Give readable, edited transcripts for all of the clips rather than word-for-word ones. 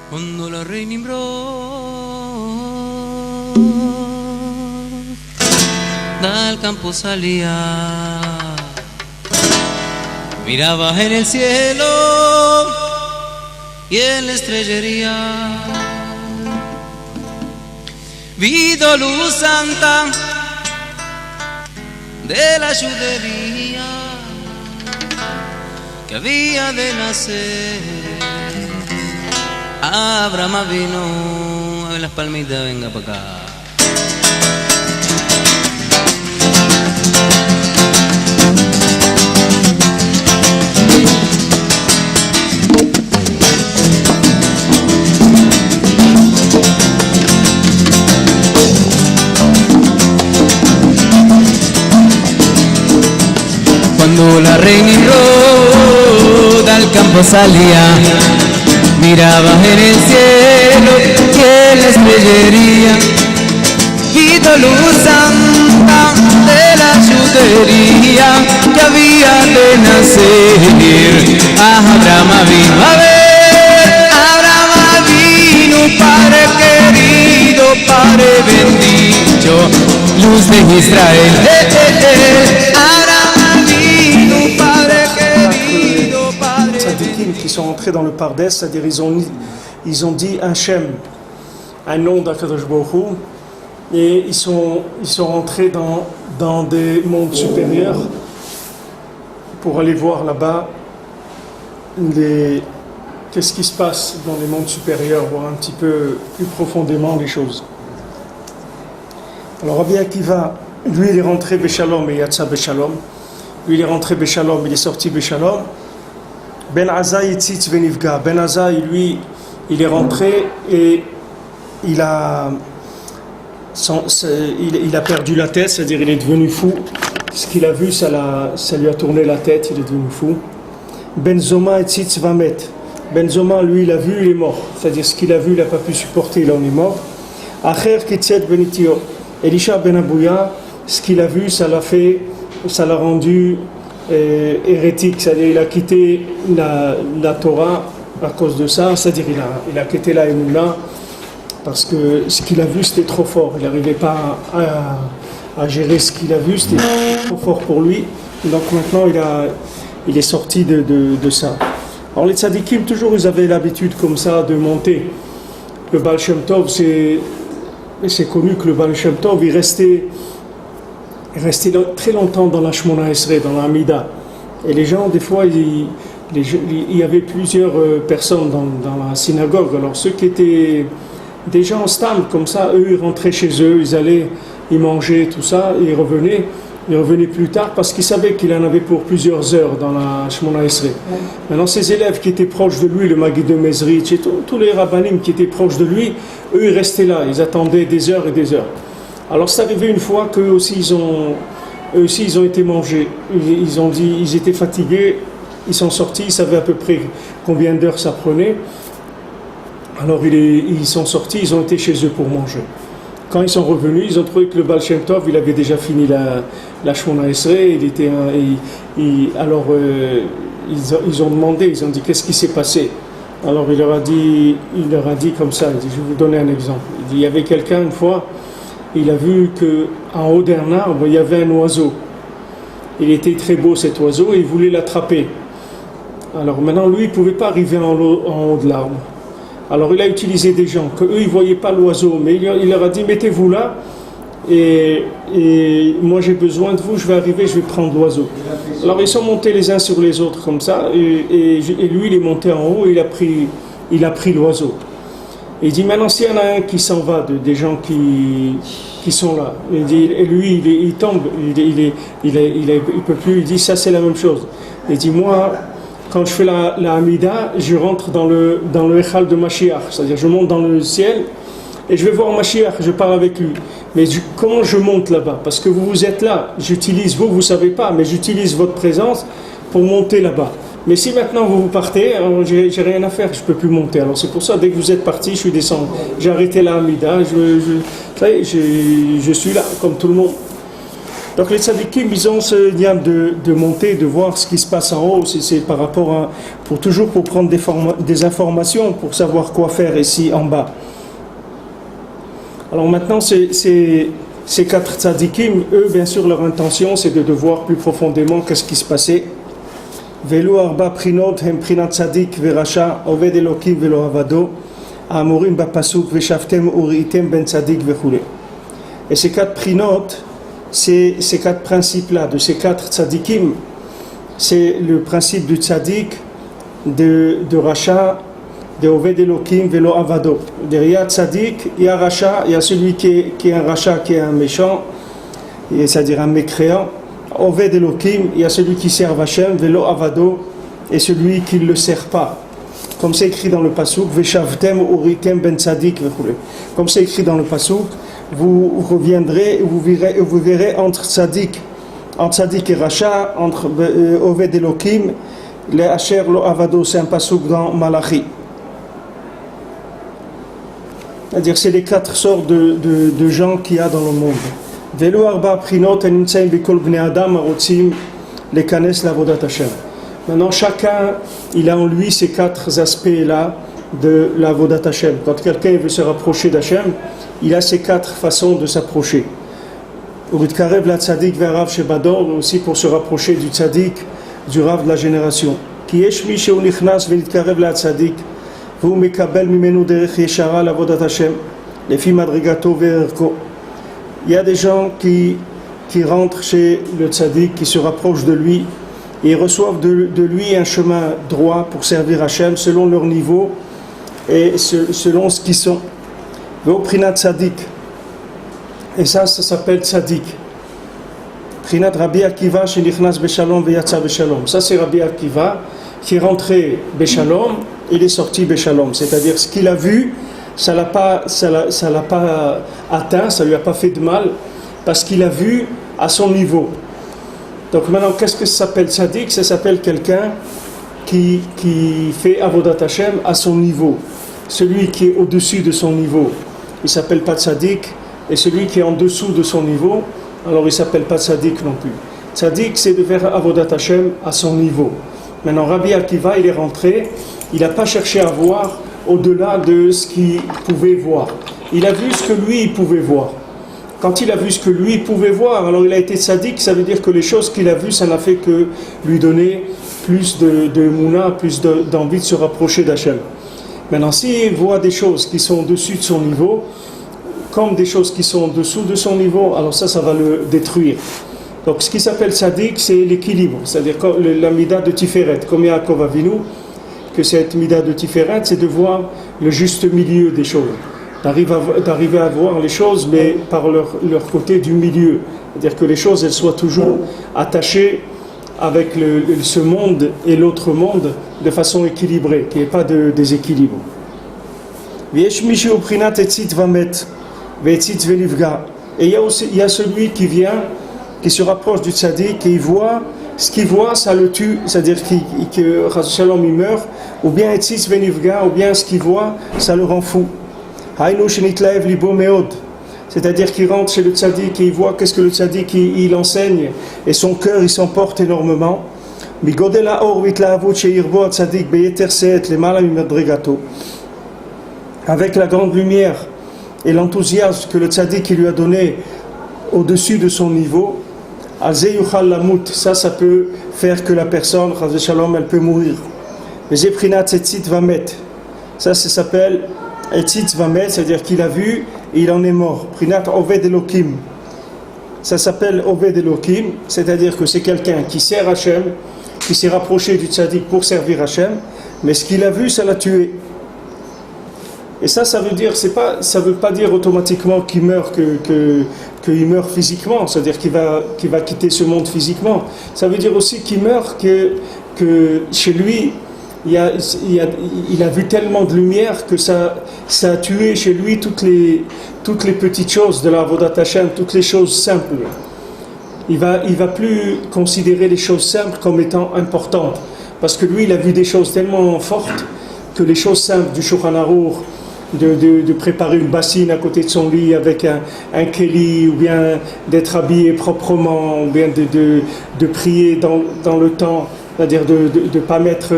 Cuando la reina Nimrod del campo salía, miraba en el cielo y en la estrellería, vido luz santa de la judería que había de nacer. Abraham vino, a ver las palmitas, venga para acá. Cuando la reina Nimrod al campo salía, miraba en el cielo y en la estrellería, vido luz santa de la judería que había de nacer. Abraham vino, a ver, Abraham vino, Padre querido, Padre bendito, luz de Israel. Abraham vino, Padre querido, Padre bendito. Qui sont entrés dans le Pardes, c'est-à-dire ils ont dit un Shem, un nom d'Akadosh Baruch Hu, et ils sont rentrés dans des mondes supérieurs pour aller voir là-bas qu'est-ce qui se passe dans les mondes supérieurs, voir un petit peu plus profondément les choses. Alors Rabbi Akiva, lui il est rentré Beshalom et Yatsa Beshalom, lui il est rentré Beshalom, il est sorti Beshalom. Ben Azai Tzitz Venivga. Ben Azai, lui, il est rentré et il a perdu la tête, c'est-à-dire il est devenu fou. Ce qu'il a vu, ça lui a tourné la tête, il est devenu fou. Ben Zoma et Tzitz Vamet. Ben Zoma, lui, il a vu, il est mort. C'est-à-dire ce qu'il a vu, il n'a pas pu supporter, il en est mort. Acher Kitzet Benitio. Elisha Ben Abouya, ce qu'il a vu, ça l'a rendu hérétique, c'est-à-dire il a quitté la Torah à cause de ça, c'est-à-dire il a quitté la Emouna parce que ce qu'il a vu c'était trop fort, il n'arrivait pas à gérer ce qu'il a vu, c'était trop fort pour lui, donc maintenant il est sorti de ça. Alors les tzadikim toujours ils avaient l'habitude comme ça de monter. Le Baal Shem Tov, c'est connu que le Baal Shem Tov il restait très longtemps dans la Shmona Esrei, dans la Amida. Et les gens, des fois, il y avait plusieurs personnes dans la synagogue. Alors ceux qui étaient des gens stam, comme ça, eux, ils rentraient chez eux, ils mangeaient, tout ça, et ils revenaient plus tard parce qu'ils savaient qu'il en avait pour plusieurs heures dans la Shmona Esrei. Maintenant, ces élèves qui étaient proches de lui, le Maguid de Mezrich, et tous les rabbanim qui étaient proches de lui, eux, ils restaient là, ils attendaient des heures et des heures. Alors c'est arrivé une fois qu'eux aussi ils ont été mangés. Ils ont dit, ils étaient fatigués, ils sont sortis, ils savaient à peu près combien d'heures ça prenait. Alors ils sont sortis, ils ont été chez eux pour manger. Quand ils sont revenus, ils ont trouvé que le Baal Shem Tov, il avait déjà fini la Shmona Esrei. Alors ils ont demandé, ils ont dit qu'est-ce qui s'est passé. Alors il leur a dit comme ça, il dit, je vais vous donner un exemple. Il dit, il y avait quelqu'un une fois, il a vu qu'en haut d'un arbre, il y avait un oiseau. Il était très beau cet oiseau et il voulait l'attraper. Alors maintenant, lui, il ne pouvait pas arriver en haut de l'arbre. Alors il a utilisé des gens, qu'eux, ils ne voyaient pas l'oiseau, mais il leur a dit, mettez-vous là, et moi j'ai besoin de vous, je vais arriver, je vais prendre l'oiseau. Alors ils sont montés les uns sur les autres comme ça, et lui, il est monté en haut, et il a pris l'oiseau. Et il dit maintenant s'il y en a un qui s'en va, des gens qui sont là, et lui il tombe, il peut plus, il dit ça c'est la même chose. Il dit moi quand je fais la Hamida, je rentre dans le Echal de Mashiach, c'est-à-dire je monte dans le ciel et je vais voir Mashiach, je parle avec lui. Mais comment je monte là-bas? Parce que vous êtes là, j'utilise vous savez pas, mais j'utilise votre présence pour monter là-bas. Mais si maintenant vous partez, alors j'ai rien à faire, je peux plus monter. Alors c'est pour ça, dès que vous êtes parti, je suis descendu. J'ai arrêté la Hamida, je suis là, comme tout le monde. Donc les tzadikim, ils ont ce lien de monter, de voir ce qui se passe en haut, c'est par rapport à, pour prendre des informations, pour savoir quoi faire ici en bas. Alors maintenant, ces 4 tzadikim, eux, bien sûr, leur intention, c'est de voir plus profondément qu'est-ce qui se passait. Velu arba prinot hem prinat tzadik verasha oved elokim velo avado amorim bapasuk veshaftem uritem ben tzadik vechule. Et ces 4 prinot, ces 4 principes-là, de ces 4 tzadikim, c'est le principe du tzadik, de Racha, de Oved Elokim Velo Avado. Derrière tzadik, il y a Racha, il y a celui qui est un Racha, qui est un méchant, c'est-à-dire un mécréant. Oved Elokim, il y a celui qui sert Hachem, Velo Avado, et celui qui ne le sert pas. Comme c'est écrit dans le Pasuk, Veshavtem Uritem Ben Tzadik Vechule. Comme c'est écrit dans le Pasuk, vous reviendrez, vous verrez entre Tzadik et Racha, entre Oved Elokim, les Asher Lo Avado, c'est un pasuk dans Malachi. C'est-à-dire c'est les 4 sortes de gens qu'il y a dans le monde. Velo arba prinot enimtsaim bikol bnei adam arotzim lekanes lavodat Hashem. Maintenant chacun, il a en lui ces 4 aspects-là de l'avodat Hashem. Quand quelqu'un veut se rapprocher d'Hashem, il a ces 4 façons de s'approcher. Ubitkarev la tzadik ve'arav shebador, aussi pour se rapprocher du tzadik, du rav de la génération. Ki yesh mi sheu nichnas ve'nitkarev la tzadik ve'u mekabel mimenu derech yeshara l'avodat Hashem lefi madrigato ve'erko. Il y a des gens qui rentrent chez le tzaddik, qui se rapprochent de lui, et ils reçoivent de lui un chemin droit pour servir Hachem selon leur niveau et selon ce qu'ils sont. Ve'u prinat tzadik. Et ça s'appelle tzaddik. Prinat Rabbi Akiva shenichnas beshalom veyatsa beshalom. Ça c'est Rabbi Akiva qui est rentré beshalom, il est sorti beshalom. C'est-à-dire ce qu'il a vu, ça l'a pas atteint, ça lui a pas fait de mal, parce qu'il a vu à son niveau. Donc maintenant, qu'est-ce que ça s'appelle tzaddik? Ça s'appelle quelqu'un qui fait avodat Hashem à son niveau. Celui qui est au-dessus de son niveau, il s'appelle pas tzaddik. Et celui qui est en dessous de son niveau, alors il ne s'appelle pas tzaddik non plus. Tzaddik, c'est de faire avodat Hashem à son niveau. Maintenant, Rabbi Akiva, il est rentré, il n'a pas cherché à voir au-delà de ce qu'il pouvait voir. Il a vu ce que lui, il pouvait voir. Quand il a vu ce que lui, il pouvait voir, alors il a été tzaddik, ça veut dire que les choses qu'il a vues, ça n'a fait que lui donner plus de mouna, plus d'envie de se rapprocher d'Hachem. Maintenant, s'il voit des choses qui sont au-dessus de son niveau, comme des choses qui sont en dessous de son niveau, alors ça va le détruire. Donc ce qui s'appelle tzaddik, c'est l'équilibre, c'est-à-dire la mida de Tiferet, comme Yaakov Avinu, que cette mida de Tiferet, c'est de voir le juste milieu des choses, d'arriver à voir les choses, mais par leur côté du milieu, c'est-à-dire que les choses, elles soient toujours attachées avec ce monde et l'autre monde de façon équilibrée, qu'il n'y ait pas de déséquilibre. V'yesh mishi uprinat etzit vamet. Et il y a celui qui vient, qui se rapproche du tzaddik et il voit, ce qu'il voit, ça le tue, c'est-à-dire que Chas Shalom il meurt, ou bien etzitz venivga, ou bien ce qu'il voit, ça le rend fou. Hainu shenitlaev libo meod, c'est-à-dire qu'il rentre chez le tzaddik et il voit qu'est-ce que le tzaddik il enseigne, et son cœur il s'emporte énormément. Migodel haor vitlaavut sheirbo tzaddik beyeter seet lemala mimadrigato, avec la grande lumière et l'enthousiasme que le tzaddik lui a donné au-dessus de son niveau, ça peut faire que la personne, Chas Shalom, elle peut mourir. Ça s'appelle Etzit Vamet, c'est-à-dire qu'il a vu et il en est mort. Prinat Oved Elokim. Ça s'appelle Oved Elokim, c'est-à-dire que c'est quelqu'un qui sert Hachem, qui s'est rapproché du tzaddik pour servir Hachem, mais ce qu'il a vu, ça l'a tué. Et ça veut dire, ça veut pas dire automatiquement qu'il meurt, qu'il meurt physiquement, c'est-à-dire qu'il va quitter ce monde physiquement. Ça veut dire aussi qu'il meurt que chez lui, il a vu tellement de lumière que ça a tué chez lui toutes les petites choses de la Avodat Hashem, toutes les choses simples. Il va plus considérer les choses simples comme étant importantes, parce que lui, il a vu des choses tellement fortes que les choses simples du Shulchan Aruch, de préparer une bassine à côté de son lit avec un kéli, ou bien d'être habillé proprement, ou bien de prier dans le temps, c'est-à-dire de ne pas mettre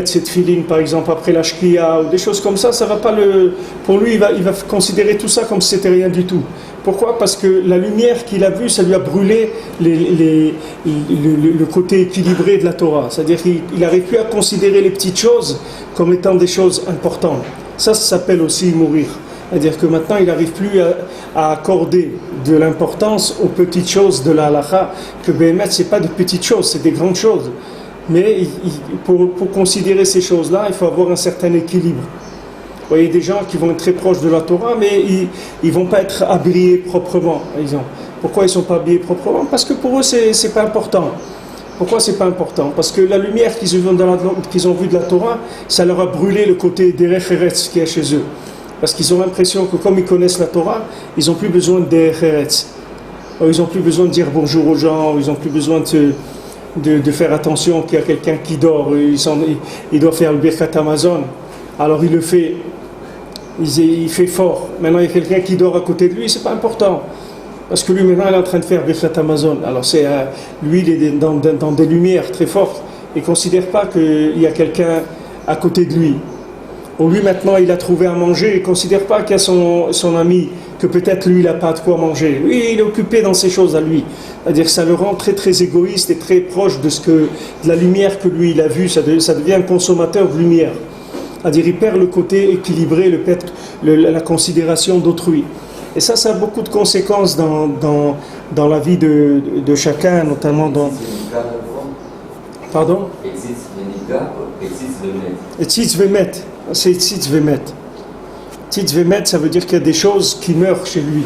cette filine par exemple après la shkia ou des choses comme ça va pas pour lui il va considérer tout ça comme si c'était rien du tout. Pourquoi? Parce que la lumière qu'il a vue, ça lui a brûlé le côté équilibré de la Torah. C'est-à-dire qu'il n'arrive plus à considérer les petites choses comme étant des choses importantes. Ça s'appelle aussi mourir. C'est-à-dire que maintenant, il n'arrive plus à accorder de l'importance aux petites choses de la halakha, que Béhémet, ce n'est pas de petites choses, c'est des grandes choses. Mais pour considérer ces choses-là, il faut avoir un certain équilibre. Vous voyez des gens qui vont être très proches de la Torah, mais ils ne vont pas être habillés proprement, par exemple. Pourquoi ils ne sont pas habillés proprement? Parce que pour eux, c'est pas important. Pourquoi c'est pas important? Parce que la lumière qu'ils ont vue de la Torah, ça leur a brûlé le côté derech eretz qui est chez eux. Parce qu'ils ont l'impression que comme ils connaissent la Torah, ils n'ont plus besoin de derech eretz. Ils n'ont plus besoin de dire bonjour aux gens, ils n'ont plus besoin de faire attention qu'il y a quelqu'un qui dort, il doit faire le Birkat Amazon. Alors il le fait, il fait fort. Maintenant il y a quelqu'un qui dort à côté de lui, c'est pas important. Parce que lui maintenant il est en train de faire Birkat Amazon. Alors lui il est dans des lumières très fortes. Il ne considère pas qu'il y a quelqu'un à côté de lui. Ou lui maintenant il a trouvé à manger, il ne considère pas qu'il y a son ami, que peut-être lui il n'a pas de quoi manger. Lui il est occupé dans ces choses à lui. C'est-à-dire que ça le rend très très égoïste et très proche de la lumière que lui il a vue. Ça devient un consommateur de lumière. C'est-à-dire il perd le côté équilibré, la considération d'autrui. Et ça a beaucoup de conséquences dans la vie de chacun, notamment dans... Pardon? Etzitz Vemet. C'est Etzitz Vemet. Etzitz Vemet, ça veut dire qu'il y a des choses qui meurent chez lui.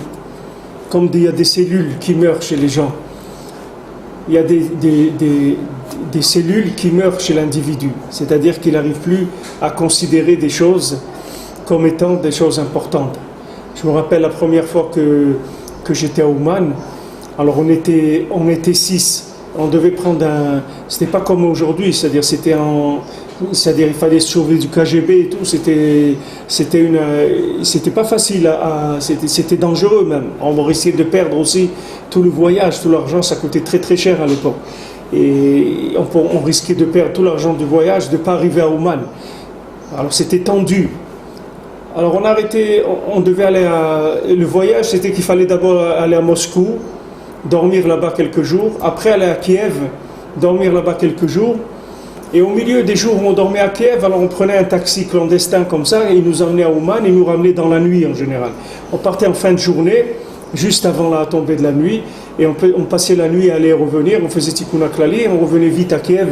Comme il y a des cellules qui meurent chez les gens. Il y a des cellules qui meurent chez l'individu. C'est-à-dire qu'il n'arrive plus à considérer des choses comme étant des choses importantes. Je me rappelle la première fois que j'étais à Ouman, alors on était 6. On devait prendre c'était pas comme aujourd'hui, c'est-à-dire il fallait se sauver du KGB et tout, c'était pas facile c'était dangereux même. On risquait de perdre aussi tout le voyage, tout l'argent, ça coûtait très très cher à l'époque. Et on risquait de perdre tout l'argent du voyage, de ne pas arriver à Ouman. Alors c'était tendu. Alors on a arrêté, on devait aller le voyage, c'était qu'il fallait d'abord aller à Moscou, dormir là-bas quelques jours, après aller à Kiev, dormir là-bas quelques jours, et au milieu des jours où on dormait à Kiev, alors on prenait un taxi clandestin comme ça, et il nous emmenait à Ouman, et nous ramenait dans la nuit en général. On partait en fin de journée, juste avant la tombée de la nuit, et on passait la nuit à aller et revenir, on faisait Tikkun HaKlali, et on revenait vite à Kiev,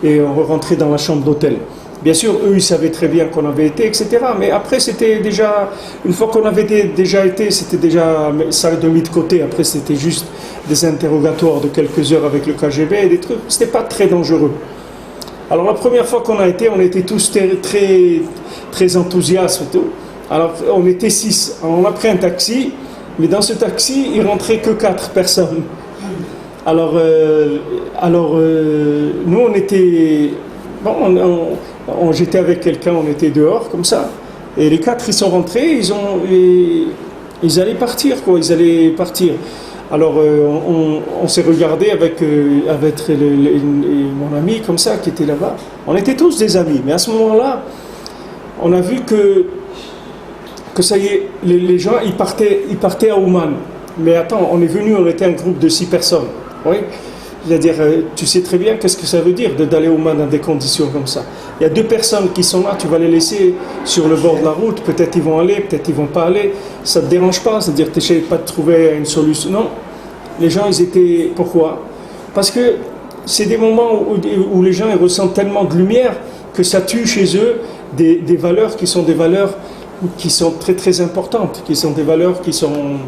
et on rentrait dans la chambre d'hôtel. Bien sûr, eux, ils savaient très bien qu'on avait été, etc. Mais après, c'était déjà... Une fois qu'on avait déjà été, c'était déjà ça de mis de côté. Après, c'était juste des interrogatoires de quelques heures avec le KGB et des trucs. C'était pas très dangereux. Alors, la première fois qu'on a été, on était tous très, très enthousiastes et tout. Alors, on était 6. Alors, on a pris un taxi, mais dans ce taxi, il rentrait que 4 personnes. Alors nous, on était... Bon, j'étais avec quelqu'un, on était dehors comme ça, et les 4 ils sont rentrés, ils allaient partir quoi, ils allaient partir. Alors on s'est regardé avec mon ami comme ça qui était là-bas. On était tous des amis, mais à ce moment-là, on a vu que ça y est, les gens ils partaient à Ouman. Mais attends, on était un groupe de 6 personnes, oui. C'est-à-dire, tu sais très bien qu'est-ce que ça veut dire d'aller au Ouman dans des conditions comme ça. Il y a 2 personnes qui sont là, tu vas les laisser sur le bord de la route, peut-être ils vont aller, peut-être ils vont pas aller, ça ne te dérange pas, c'est-à-dire tu n'essayes pas de trouver une solution. Non, les gens ils étaient... Pourquoi? Parce que c'est des moments où les gens ils ressentent tellement de lumière que ça tue chez eux des valeurs qui sont des valeurs qui sont très très importantes, qui sont des valeurs qui sont...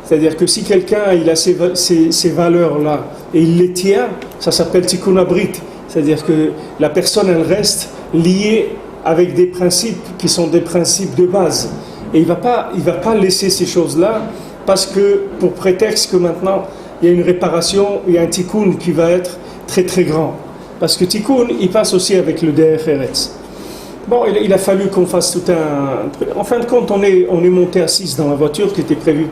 C'est-à-dire que si quelqu'un il a ces valeurs-là et il les tient, ça s'appelle Tikkun Habrit. C'est-à-dire que la personne, elle reste liée avec des principes qui sont des principes de base. Et il va pas laisser ces choses-là parce que, pour prétexte que maintenant, il y a une réparation, il y a un Tikkun qui va être très très grand. Parce que Tikkun, il passe aussi avec le Derech Eretz. Bon, il a fallu qu'on fasse tout un... En fin de compte, on est monté à 6 dans la voiture qui était prévue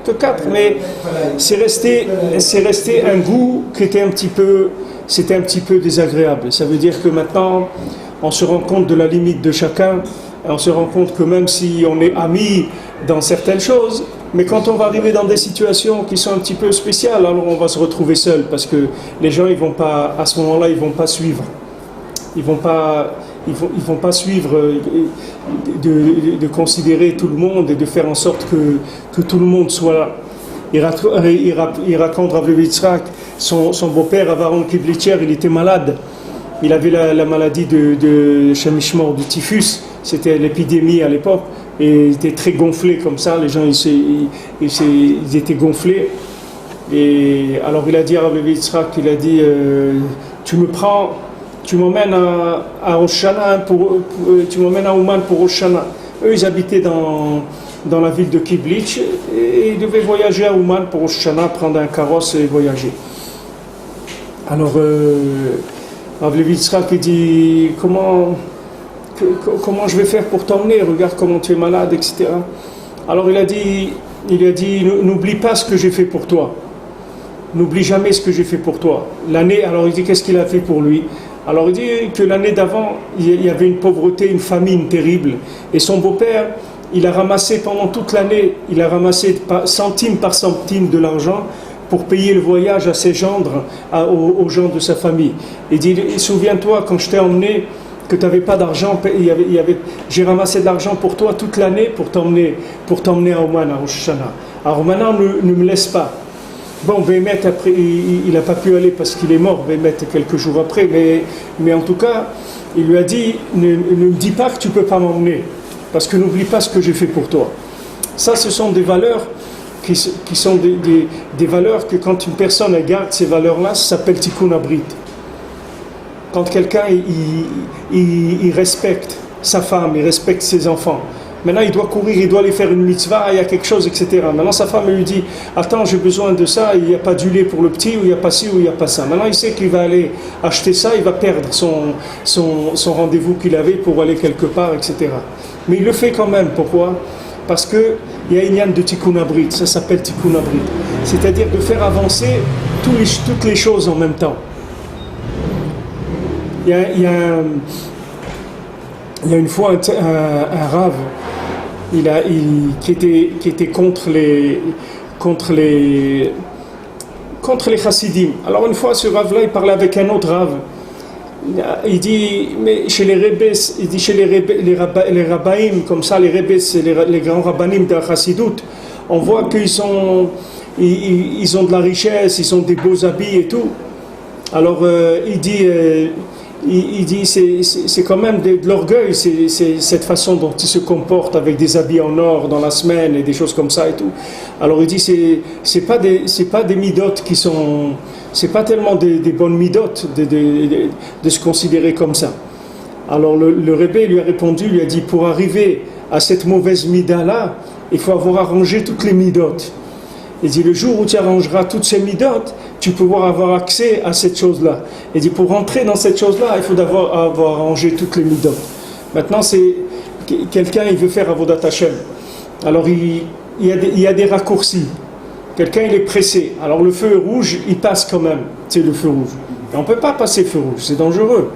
que 4, mais c'est resté un goût qui était c'était un petit peu désagréable. Ça veut dire que maintenant, on se rend compte de la limite de chacun, on se rend compte que même si on est amis dans certaines choses, mais quand on va arriver dans des situations qui sont un petit peu spéciales, alors on va se retrouver seul, parce que les gens, ils vont pas, à ce moment-là, ils vont pas suivre. Ils vont pas suivre de considérer tout le monde et de faire en sorte que tout le monde soit là. Il raconte Rav Levi Yitzhak, son beau-père Avaron Kiblitcher, il était malade. Il avait la maladie de Shem-Mishmor, du typhus. C'était l'épidémie à l'époque. Et il était très gonflé comme ça. Les gens, ils étaient gonflés. Et alors il a dit à Rav Levi Yitzhak, il a dit tu m'emmènes à Oshana tu m'emmènes à Ouman pour Oshana. Eux, ils habitaient dans la ville de Kiblitch et ils devaient voyager à Ouman pour Oshana, prendre un carrosse et voyager. Alors, Rav Levi Yitzhak, il dit comment je vais faire pour t'emmener, regarde comment tu es malade, etc. Alors il a dit n'oublie pas ce que j'ai fait pour toi. N'oublie jamais ce que j'ai fait pour toi. Alors il dit qu'est-ce qu'il a fait pour lui? Alors il dit que l'année d'avant, il y avait une pauvreté, une famine terrible. Et son beau-père, il a ramassé pendant toute l'année, il a ramassé centime par centime de l'argent pour payer le voyage à ses gendres, aux gens de sa famille. Il dit, souviens-toi, quand je t'ai emmené, que tu n'avais pas d'argent, j'ai ramassé de l'argent pour toi toute l'année pour t'emmener à Ouman, à Rosh Hashanah. Alors maintenant, ne me laisse pas. Bon, Bémet, après, il n'a pas pu aller parce qu'il est mort, Bémet, quelques jours après, mais en tout cas, il lui a dit, ne me dis pas que tu ne peux pas m'emmener, parce que n'oublie pas ce que j'ai fait pour toi. Ça, ce sont des valeurs qui sont des valeurs que quand une personne garde ces valeurs-là, ça s'appelle Tikkun Abrit. Quand quelqu'un, il respecte sa femme, il respecte ses enfants, maintenant il doit courir, il doit aller faire une mitzvah, il y a quelque chose, etc. Maintenant sa femme lui dit, attends, j'ai besoin de ça, il n'y a pas du lait pour le petit, ou il n'y a pas ci, ou il n'y a pas ça. Maintenant il sait qu'il va aller acheter ça, il va perdre son rendez-vous qu'il avait pour aller quelque part, etc. Mais il le fait quand même, pourquoi? Parce qu'il y a une yann de Tikkun Abrit, ça s'appelle Tikkun Abrit. C'est-à-dire de faire avancer toutes les choses en même temps. Il y a une fois un rave qui était contre les chassidim. Alors une fois ce rave-là, il parlait avec un autre rave. Il dit, mais chez les rebbeis, il dit chez les rabbaïm, comme ça, les rebbeis, les grands rabbanim de la chassidoute, on voit qu'ils ont de la richesse, ils ont des beaux habits et tout. Alors il dit c'est quand même de l'orgueil, c'est cette façon dont il se comporte avec des habits en or dans la semaine et des choses comme ça et tout. Alors il dit c'est pas des midotes qui sont, c'est pas tellement des bonnes midotes de se considérer comme ça. Alors le rebbe lui a répondu, lui a dit, pour arriver à cette mauvaise mida là, il faut avoir arrangé toutes les midotes. Il dit, le jour où tu arrangeras toutes ces midotes, tu pourras avoir accès à cette chose-là. Il dit, pour rentrer dans cette chose-là, il faut avoir arrangé toutes les midotes. Maintenant, c'est quelqu'un, il veut faire Avodat Hashem. Alors, il y a des raccourcis. Quelqu'un, il est pressé. Alors, le feu est rouge, il passe quand même. C'est le feu rouge. Et on ne peut pas passer feu rouge, c'est dangereux.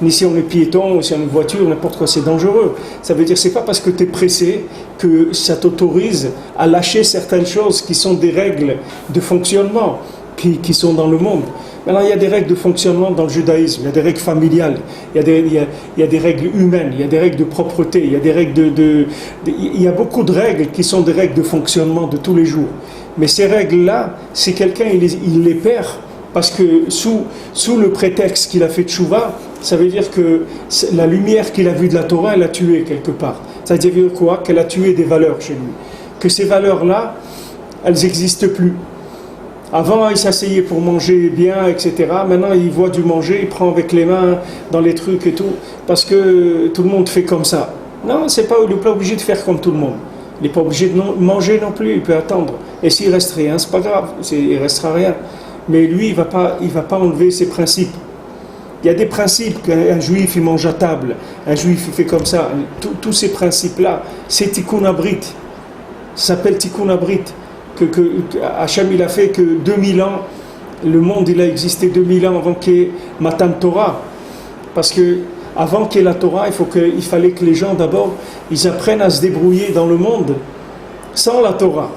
Ni si on est piéton, ou si on est une voiture, n'importe quoi, c'est dangereux. Ça veut dire que ce n'est pas parce que tu es pressé que ça t'autorise à lâcher certaines choses qui sont des règles de fonctionnement qui sont dans le monde. Maintenant, il y a des règles de fonctionnement dans le judaïsme, il y a des règles familiales, il y a des règles humaines, il y a des règles de propreté, il y a des règles il y a beaucoup de règles qui sont des règles de fonctionnement de tous les jours. Mais ces règles-là, si quelqu'un il les perd, parce que sous le prétexte qu'il a fait tchouva, ça veut dire que la lumière qu'il a vue de la Torah, elle a tué quelque part. Ça veut dire quoi? Qu'elle a tué des valeurs chez lui. Que ces valeurs-là, elles n'existent plus. Avant, il s'asseyait pour manger bien, etc. Maintenant, il voit du manger, il prend avec les mains dans les trucs et tout, parce que tout le monde fait comme ça. Non, il n'est pas obligé de faire comme tout le monde. Il n'est pas obligé de manger non plus, il peut attendre. Et s'il reste rien, c'est pas grave, il restera rien. Mais lui, il va pas enlever ses principes. Il y a des principes qu'un juif il mange à table, un juif il fait comme ça. Tous ces principes-là, c'est Tikkun Abrit. Ça s'appelle Tikkun Abrit. Que Hachem il a fait que 2000 ans, le monde il a existé 2000 ans avant qu'il y ait Matan Torah. Parce que avant qu'il y ait la Torah, il fallait que les gens d'abord, ils apprennent à se débrouiller dans le monde sans la Torah.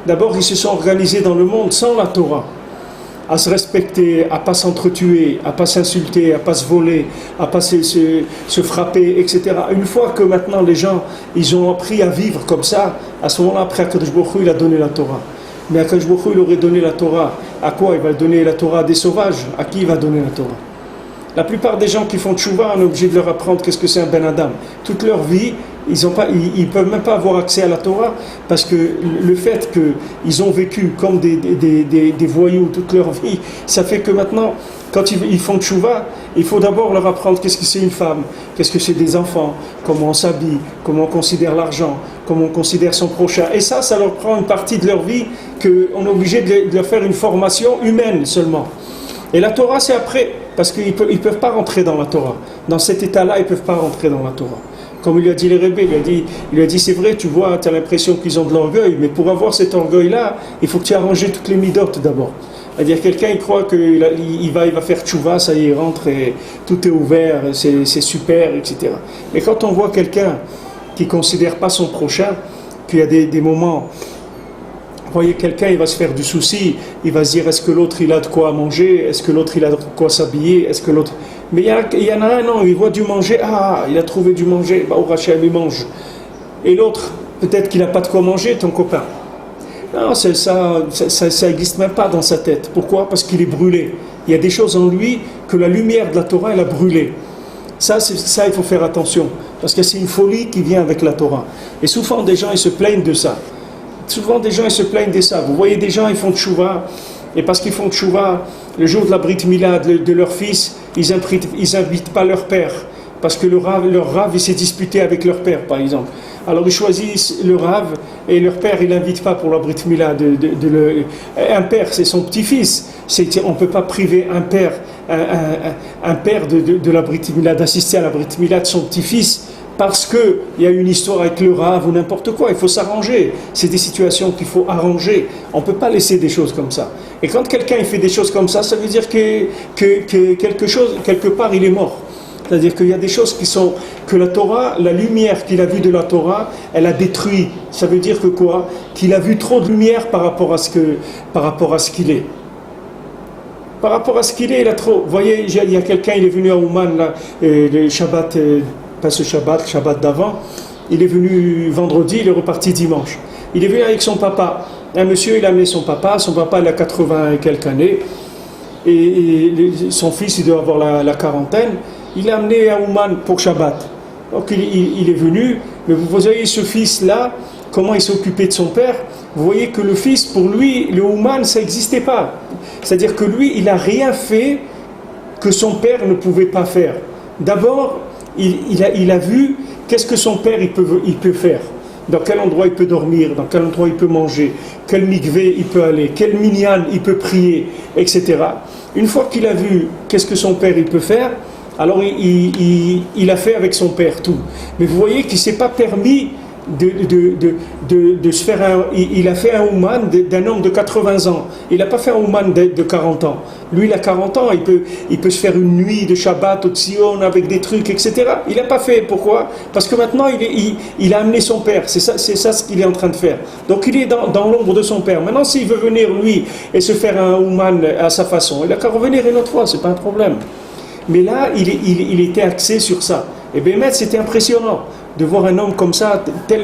D'abord, ils se sont organisés dans le monde sans la Torah, à se respecter, à ne pas s'entretuer, à ne pas s'insulter, à ne pas se voler, à ne pas se frapper, etc. Une fois que maintenant les gens, ils ont appris à vivre comme ça, à ce moment-là, après Akadosh Baruch Hu, il a donné la Torah. Mais Akadosh Baruch Hu, il aurait donné la Torah. À quoi? Il va donner la Torah à des sauvages. À qui il va donner la Torah? La plupart des gens qui font tchouva, on est obligé de leur apprendre qu'est-ce que c'est un Ben Adam. Toute leur vie, ils ne peuvent même pas avoir accès à la Torah, parce que le fait qu'ils ont vécu comme des voyous toute leur vie, ça fait que maintenant, quand ils font tchouva, il faut d'abord leur apprendre qu'est-ce que c'est une femme, qu'est-ce que c'est des enfants, comment on s'habille, comment on considère l'argent, comment on considère son prochain. Et ça leur prend une partie de leur vie qu'on est obligé de leur faire une formation humaine seulement. Et la Torah, c'est après, parce qu'ils ne peuvent pas rentrer dans la Torah. Dans cet état-là, ils ne peuvent pas rentrer dans la Torah. Comme il lui a dit les Rebbe, il lui a dit c'est vrai, tu vois, tu as l'impression qu'ils ont de l'orgueil, mais pour avoir cet orgueil-là, il faut que tu aies arrangé toutes les midotes d'abord. C'est-à-dire quelqu'un, il croit qu'il va faire tchouva, ça y est, il rentre et tout est ouvert, c'est super, etc. Mais quand on voit quelqu'un qui ne considère pas son prochain, qu'il y a des moments... Vous voyez, quelqu'un, il va se faire du souci, il va se dire, est-ce que l'autre, il a de quoi manger, est-ce que l'autre, il a de quoi s'habiller, est-ce que l'autre... Mais il y en a un, non, il voit du manger, il a trouvé du manger, au Rachel, il mange. Et l'autre, peut-être qu'il n'a pas de quoi manger, ton copain. Non, ça n'existe même pas dans sa tête. Pourquoi? Parce qu'il est brûlé. Il y a des choses en lui que la lumière de la Torah, elle a brûlé. Ça, il faut faire attention, parce que c'est une folie qui vient avec la Torah. Et souvent, des gens, ils se plaignent de ça. Souvent, des gens ils se plaignent de ça. Vous voyez des gens, ils font tchouva, et parce qu'ils font tchouva, le jour de la Brit Mila de leur fils, ils n'invitent pas leur père, parce que leur Rav, il s'est disputé avec leur père, par exemple. Alors ils choisissent le Rav, et leur père, il n'invite pas pour la Brit Mila. Un père, c'est son petit-fils. On ne peut pas priver un père de la Brit Mila, d'assister à la Brit Mila de son petit-fils, parce qu'il y a une histoire avec le Rav ou n'importe quoi. Il faut s'arranger. C'est des situations qu'il faut arranger. On ne peut pas laisser des choses comme ça. Et quand quelqu'un il fait des choses comme ça veut dire que quelque part, il est mort. C'est-à-dire qu'il y a des choses que la Torah, la lumière qu'il a vue de la Torah, elle a détruit. Ça veut dire que quoi? Qu'il a vu trop de lumière par rapport à ce qu'il est. Par rapport à ce qu'il est, il a trop... Vous voyez, il y a quelqu'un, il est venu à Ouman, là, le Shabbat... pas ce Shabbat, le Shabbat d'avant, il est venu vendredi, il est reparti dimanche. Il est venu avec son papa. Un monsieur, il a amené son papa il a 80 et quelques années, et son fils, il doit avoir la quarantaine, il l'a amené à Ouman pour Shabbat. Donc il est venu, mais vous voyez ce fils-là, comment il s'est occupé de son père. Vous voyez que le fils, pour lui, le Ouman, ça n'existait pas. C'est-à-dire que lui, il n'a rien fait que son père ne pouvait pas faire. D'abord, il a vu qu'est-ce que son père il peut faire, dans quel endroit il peut dormir, dans quel endroit il peut manger, quel mikvé il peut aller, quel minyan il peut prier, etc. Une fois qu'il a vu qu'est-ce que son père il peut faire, alors il a fait avec son père tout. Mais vous voyez qu'il ne s'est pas permis de se faire il a fait un Ouman d'un homme de 80 ans. Il n'a pas fait un Ouman de 40 ans. Lui, il a 40 ans, il peut se faire une nuit de Shabbat au Tzion avec des trucs, etc. Il n'a pas fait. Pourquoi? Parce que maintenant, il a amené son père. C'est ça ce qu'il est en train de faire. Donc, il est dans l'ombre de son père. Maintenant, s'il veut venir, lui, et se faire un Ouman à sa façon, il n'a qu'à revenir une autre fois, c'est pas un problème. Mais là, il était axé sur ça. Et bien, c'était impressionnant de voir un homme comme ça, tel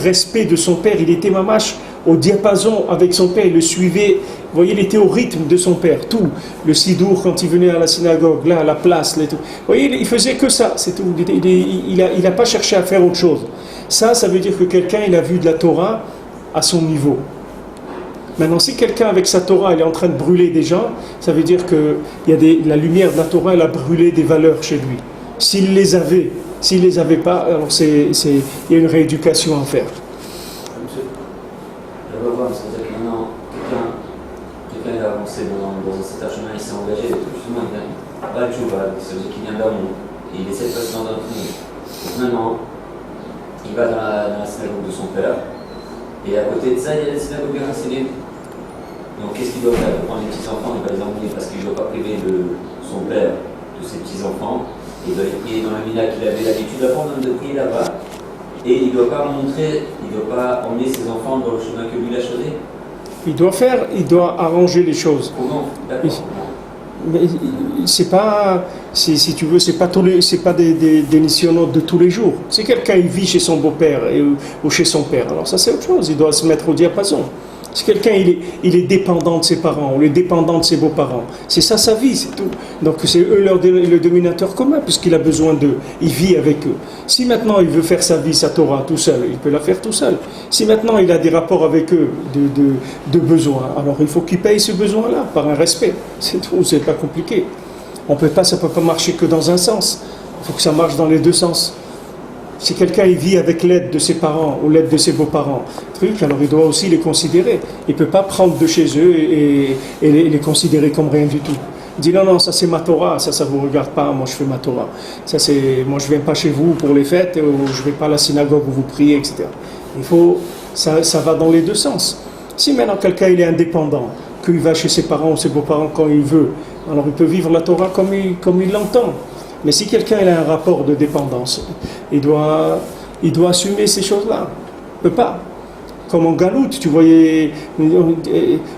respect de son père. Il était mamache au diapason avec son père, il le suivait. Vous voyez, il était au rythme de son père. Tout, le sidour quand il venait à la synagogue, là, à la place, tout. Vous voyez, il faisait que ça, c'est tout. Il n'a pas cherché à faire autre chose. Ça veut dire que quelqu'un, il a vu de la Torah à son niveau. Maintenant, si quelqu'un avec sa Torah, il est en train de brûler des gens, ça veut dire que la lumière de la Torah, elle a brûlé des valeurs chez lui. S'il les avait pas, alors il y a une rééducation à faire. Monsieur, je veux voir, c'est-à-dire que maintenant, quelqu'un est avancé dans un certain chemin, il s'est engagé, justement, maintenant, il va dans la synagogue de son père, et à côté de ça, il y a la synagogue de Hassidim. Donc qu'est-ce qu'il doit faire? Il doit prendre les petits-enfants, il va les emmener parce qu'il ne doit pas priver de son père, de ses petits-enfants. Il doit les prier dans la mina qu'il avait l'habitude d'apprendre de prier là-bas. Et il ne doit pas emmener ses enfants dans le chemin que lui a choisi. Il doit arranger les choses. Comment? D'accord. Mais c'est pas, si tu veux, c'est pas des nisyonotes de tous les jours. Si quelqu'un il vit chez son beau-père ou chez son père, alors ça c'est autre chose. Il doit se mettre au diapason. Si quelqu'un il est dépendant de ses parents ou il est dépendant de ses beaux-parents, c'est ça sa vie, c'est tout. Donc c'est eux le dominateur commun puisqu'il a besoin d'eux, il vit avec eux. Si maintenant il veut faire sa vie, sa Torah tout seul, il peut la faire tout seul. Si maintenant il a des rapports avec eux de besoin, alors il faut qu'il paye ce besoin-là par un respect. C'est tout, c'est pas compliqué. Ça peut pas marcher que dans un sens. Il faut que ça marche dans les deux sens. Si quelqu'un il vit avec l'aide de ses parents ou l'aide de ses beaux-parents, alors il doit aussi les considérer. Il ne peut pas prendre de chez eux et les considérer comme rien du tout. Il dit non, ça c'est ma Torah, ça vous regarde pas, moi je fais ma Torah. Moi je ne viens pas chez vous pour les fêtes, ou je ne vais pas à la synagogue où vous priez, etc. Ça va dans les deux sens. Si maintenant quelqu'un il est indépendant, qu'il va chez ses parents ou ses beaux-parents quand il veut, alors il peut vivre la Torah comme il l'entend. Mais si quelqu'un il a un rapport de dépendance, il doit assumer ces choses-là. Il ne peut pas. Comme en Galout,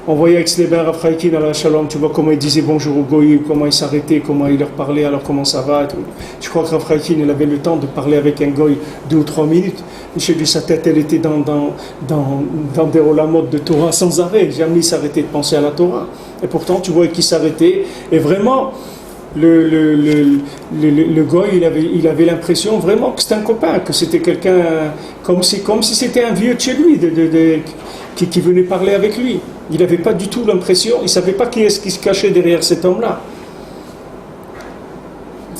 on voyait avec Sleber Afraïki dans la Shalom, tu vois comment il disait bonjour aux Goïs, comment il s'arrêtait, comment il leur parlait, alors comment ça va. Et tout. Je crois que Afraïki, il avait le temps de parler avec un Goï 2 ou 3 minutes. Chez lui, sa tête, elle était dans des olamot de Torah sans arrêt. Jamais il s'arrêtait de penser à la Torah. Et pourtant, tu vois qu'il s'arrêtait. Et vraiment, le goy, il avait l'impression vraiment que c'était un copain, que c'était quelqu'un comme si c'était un vieux de chez lui qui venait parler avec lui. Il n'avait pas du tout l'impression, il ne savait pas qui est-ce qui se cachait derrière cet homme-là.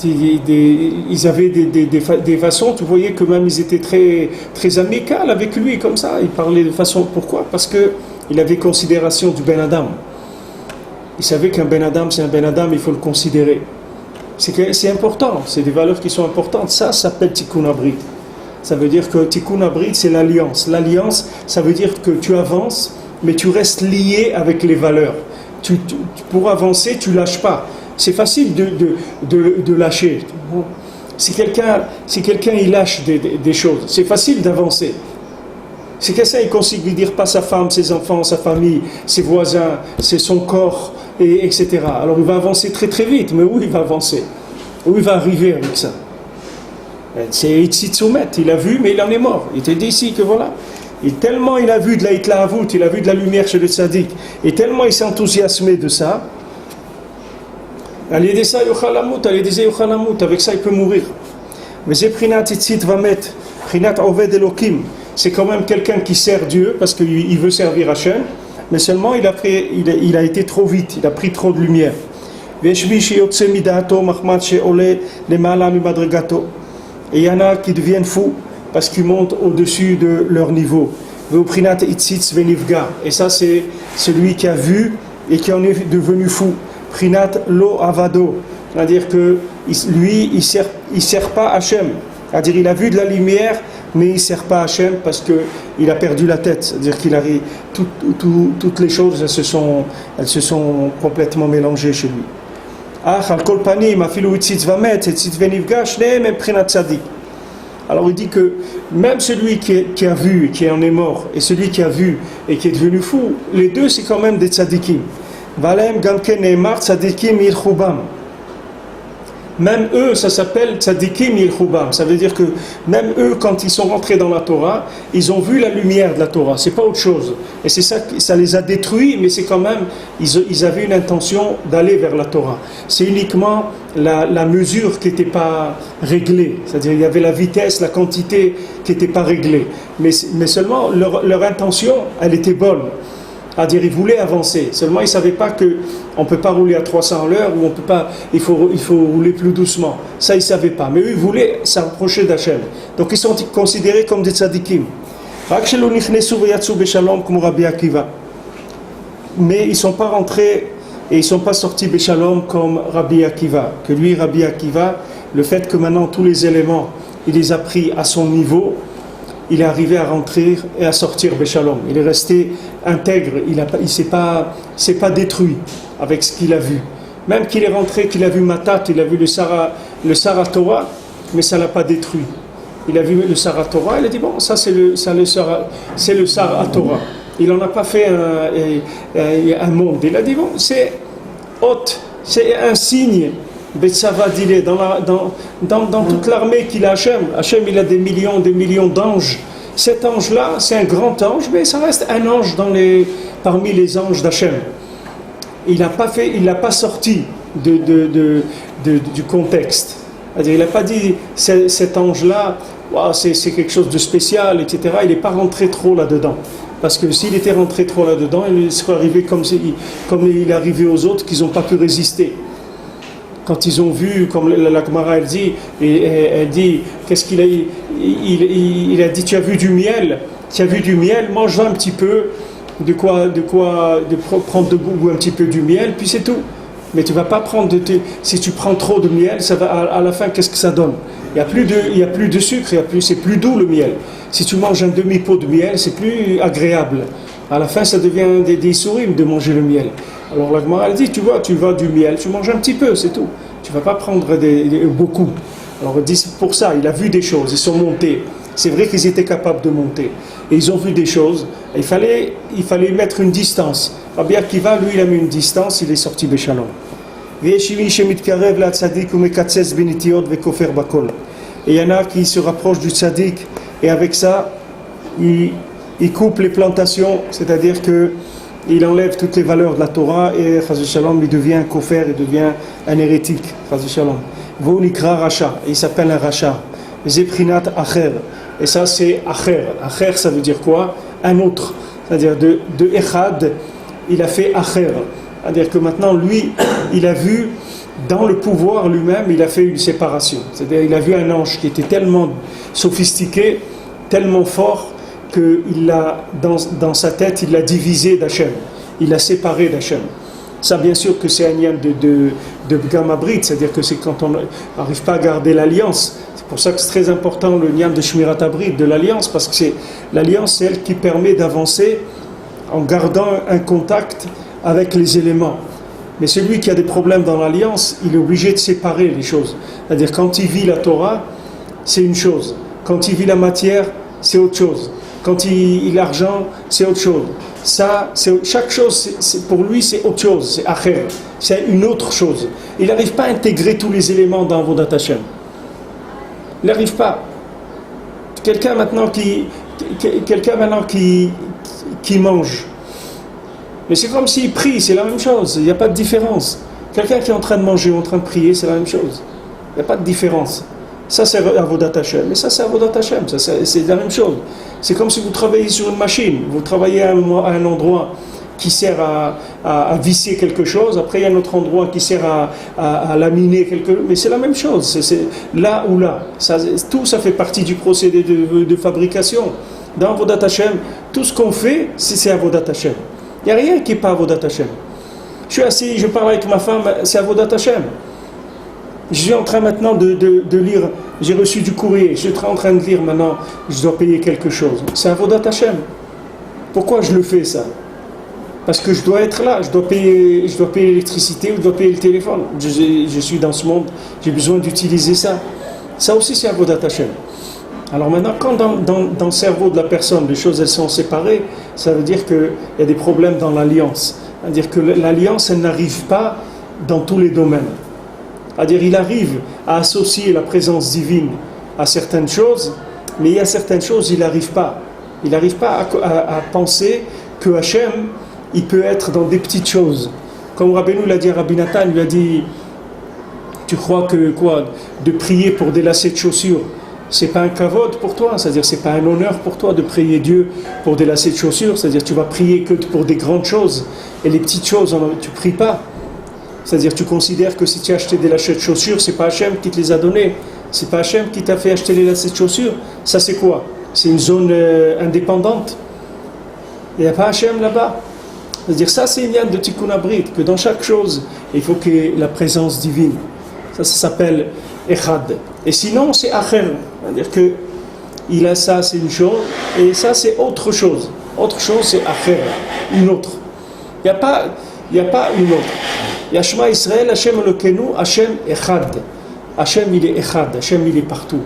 Ils avaient des façons, tu voyais que même ils étaient très, très amicaux avec lui, comme ça. Ils parlaient de façon, pourquoi? Parce qu'il avait considération du Ben Adam. Il savait qu'un Ben Adam, c'est un Ben Adam, il faut le considérer. C'est important, c'est des valeurs qui sont importantes. Ça s'appelle Tikkun Abrit. Ça veut dire que Tikkun Abrit, c'est l'alliance. L'alliance, ça veut dire que tu avances, mais tu restes lié avec les valeurs. Pour avancer, tu ne lâches pas. C'est facile de lâcher. Si quelqu'un il lâche des choses, c'est facile d'avancer. Si quelqu'un il considère pas sa femme, ses enfants, sa famille, ses voisins, c'est son corps, etc. Alors il va avancer très très vite, mais où il va avancer? Où il va arriver avec ça? C'est Itzitzumet, il a vu, mais il en est mort. Il était dit ici que voilà. Et tellement il a vu de la Hitlahavut, il a vu de la lumière chez le tzaddik, et tellement il s'est enthousiasmé de ça, avec ça il peut mourir. Mais c'est Prinat Itzit Vamet, Prinat Oved Elokim. C'est quand même quelqu'un qui sert Dieu parce qu'il veut servir Hachem, mais seulement il a été trop vite, il a pris trop de lumière. Et il y en a qui deviennent fous parce qu'ils montent au-dessus de leur niveau. Et ça c'est celui qui a vu et qui en est devenu fou. Prinat lo avado, c'est-à-dire que lui il sert pas Hachem, c'est-à-dire il a vu de la lumière mais il ne sert pas Hachem parce qu'il a perdu la tête, c'est-à-dire qu'il arrive toutes les choses elles se sont complètement mélangées chez lui. Alors il dit que même celui qui a vu et qui en est mort et celui qui a vu et qui est devenu fou, les deux c'est quand même des tzadikim. Même eux, ça s'appelle tzadikim yilchubam. Ça veut dire que même eux, quand ils sont rentrés dans la Torah, ils ont vu la lumière de la Torah. C'est pas autre chose. Et c'est ça les a détruits, mais c'est quand même, ils avaient une intention d'aller vers la Torah. C'est uniquement la mesure qui n'était pas réglée. C'est-à-dire il y avait la vitesse, la quantité qui n'était pas réglée. Mais seulement leur intention, elle était bonne. C'est-à-dire, ils voulaient avancer. Seulement, ils ne savaient pas qu'on ne peut pas rouler à 300 à l'heure ou il faut rouler plus doucement. Ça, ils ne savaient pas. Mais eux, ils voulaient s'approcher d'Hachem. Donc, ils sont considérés comme des tzadikim. Mais ils ne sont pas rentrés et ils ne sont pas sortis Béchalom comme Rabbi Akiva. Que lui, Rabbi Akiva, le fait que maintenant tous les éléments il les a pris à son niveau, il est arrivé à rentrer et à sortir Béchalom. Il est resté intègre, il ne s'est pas détruit avec ce qu'il a vu. Même qu'il est rentré, qu'il a vu Matat, il a vu le Sarah Torah, mais ça ne l'a pas détruit. Il a vu le Sarah Torah, il a dit bon, ça c'est le Sarah Torah. Il n'en a pas fait un monde. Il a dit bon, c'est hôte, c'est un signe. Betsava dilé dans toute l'armée qu'il a Hachem. Hachem, il a des millions d'anges. Cet ange-là, c'est un grand ange, mais ça reste un ange parmi les anges d'Hachem. Il l'a pas sorti du contexte. C'est-à-dire, il n'a pas dit cet ange-là, wow, c'est quelque chose de spécial, etc. Il n'est pas rentré trop là-dedans. Parce que s'il était rentré trop là-dedans, il serait arrivé comme il est arrivé aux autres qui n'ont pas pu résister. Quand ils ont vu, comme la Gemara elle dit, qu'est-ce qu'il a dit? Il a dit, tu as vu du miel, mange un petit peu, de prendre de goût un petit peu du miel, puis c'est tout. Mais tu vas pas prendre si tu prends trop de miel, ça va à la fin, qu'est-ce que ça donne? Il y a plus de sucre, c'est plus doux le miel. Si tu manges un demi-pot de miel, c'est plus agréable. À la fin, ça devient des souris de manger le miel. Alors la Gemara elle dit, tu vas du miel, tu manges un petit peu, c'est tout. Tu ne vas pas prendre beaucoup. Alors il dit, c'est pour ça, il a vu des choses, ils sont montés. C'est vrai qu'ils étaient capables de monter. Et ils ont vu des choses. Il fallait mettre une distance. Rabbi Akiva, lui, il a mis une distance, il est sorti Béchalom. Et il y en a qui se rapprochent du tzaddik, et avec ça, il coupe les plantations, c'est-à-dire qu'il enlève toutes les valeurs de la Torah, et il devient un kofer, il devient un hérétique. Vounikra Racha, il s'appelle un Racha. Zeprinat Acher, et ça c'est Acher. Acher, ça veut dire quoi? Un autre. C'est-à-dire de Echad, il a fait Acher. C'est-à-dire que maintenant, lui, il a vu, dans le pouvoir lui-même, il a fait une séparation. C'est-à-dire il a vu un ange qui était tellement sophistiqué, tellement fort, qu'il l'a, dans sa tête, il l'a divisé d'Hachem. Il l'a séparé d'Hachem. Ça, bien sûr, que c'est un lien de Gamabrit, c'est-à-dire que c'est quand on n'arrive pas à garder l'alliance. C'est pour ça que c'est très important le lien de Shmirat Abrit, de l'alliance, parce que l'alliance, c'est elle qui permet d'avancer en gardant un contact avec les éléments. Mais celui qui a des problèmes dans l'alliance, il est obligé de séparer les choses. C'est-à-dire quand il vit la Torah, c'est une chose. Quand il vit la matière, c'est autre chose. Quand il a l'argent, c'est autre chose. Ça, chaque chose, pour lui, c'est autre chose. C'est acher. C'est une autre chose. Il n'arrive pas à intégrer tous les éléments dans Avodat Hashem. Il n'arrive pas. Quelqu'un maintenant qui mange. Mais c'est comme s'il prie, c'est la même chose. Il n'y a pas de différence. Quelqu'un qui est en train de manger ou en train de prier, c'est la même chose. Il n'y a pas de différence. Ça, c'est Avodat Hashem. Mais ça, c'est Avodat Hashem. C'est la même chose. C'est comme si vous travaillez sur une machine. Vous travaillez à un endroit qui sert à visser quelque chose. Après, il y a un autre endroit qui sert à laminer quelque chose. Mais c'est la même chose. C'est là ou là. Tout ça fait partie du procédé de fabrication. Dans Avodat Hashem, tout ce qu'on fait, c'est Avodat Hashem. Il n'y a rien qui n'est pas Avodat Hashem. Je suis assis, je parle avec ma femme, c'est Avodat Hashem. Je suis en train maintenant de lire, j'ai reçu du courrier, je suis en train de lire maintenant, je dois payer quelque chose. C'est Avodat Hashem. Pourquoi je le fais ça? Parce que je dois être là, je dois payer l'électricité ou je dois payer le téléphone. Je suis dans ce monde, j'ai besoin d'utiliser ça. Ça aussi c'est Avodat Hashem. Alors maintenant, quand dans le cerveau de la personne, les choses elles sont séparées, ça veut dire qu'il y a des problèmes dans l'alliance. C'est-à-dire que l'alliance, elle n'arrive pas dans tous les domaines. C'est-à-dire il arrive à associer la présence divine à certaines choses, mais il y a certaines choses, il n'arrive pas. Il n'arrive pas à penser que Hachem, il peut être dans des petites choses. Comme Rabbeinu l'a dit à Rabbi Nathan, il lui a dit, tu crois que quoi, de prier pour des lacets de chaussures, c'est pas un kavod pour toi, c'est-à-dire c'est pas un honneur pour toi de prier Dieu pour des lacets de chaussures, c'est-à-dire tu vas prier que pour des grandes choses, et les petites choses, tu pries pas. C'est-à-dire tu considères que si tu as acheté des lacets de chaussures, c'est pas Hachem qui te les a donnés, c'est pas Hachem qui t'a fait acheter les lacets de chaussures. Ça c'est quoi? C'est une zone indépendante. Il n'y a pas Hachem là-bas. C'est-à-dire ça c'est une lien de Tikkun Abrit, que dans chaque chose, il faut qu'il y ait la présence divine. Ça s'appelle echad. Et sinon, c'est acher. C'est-à-dire que il a ça, c'est une chose, et ça, c'est autre chose. Autre chose, c'est acher, une autre. Il n'y a pas une autre. Il y a Shema Israël, Hashem Elokeinu, Hashem echad. Hashem, il est echad. Hashem, il est partout.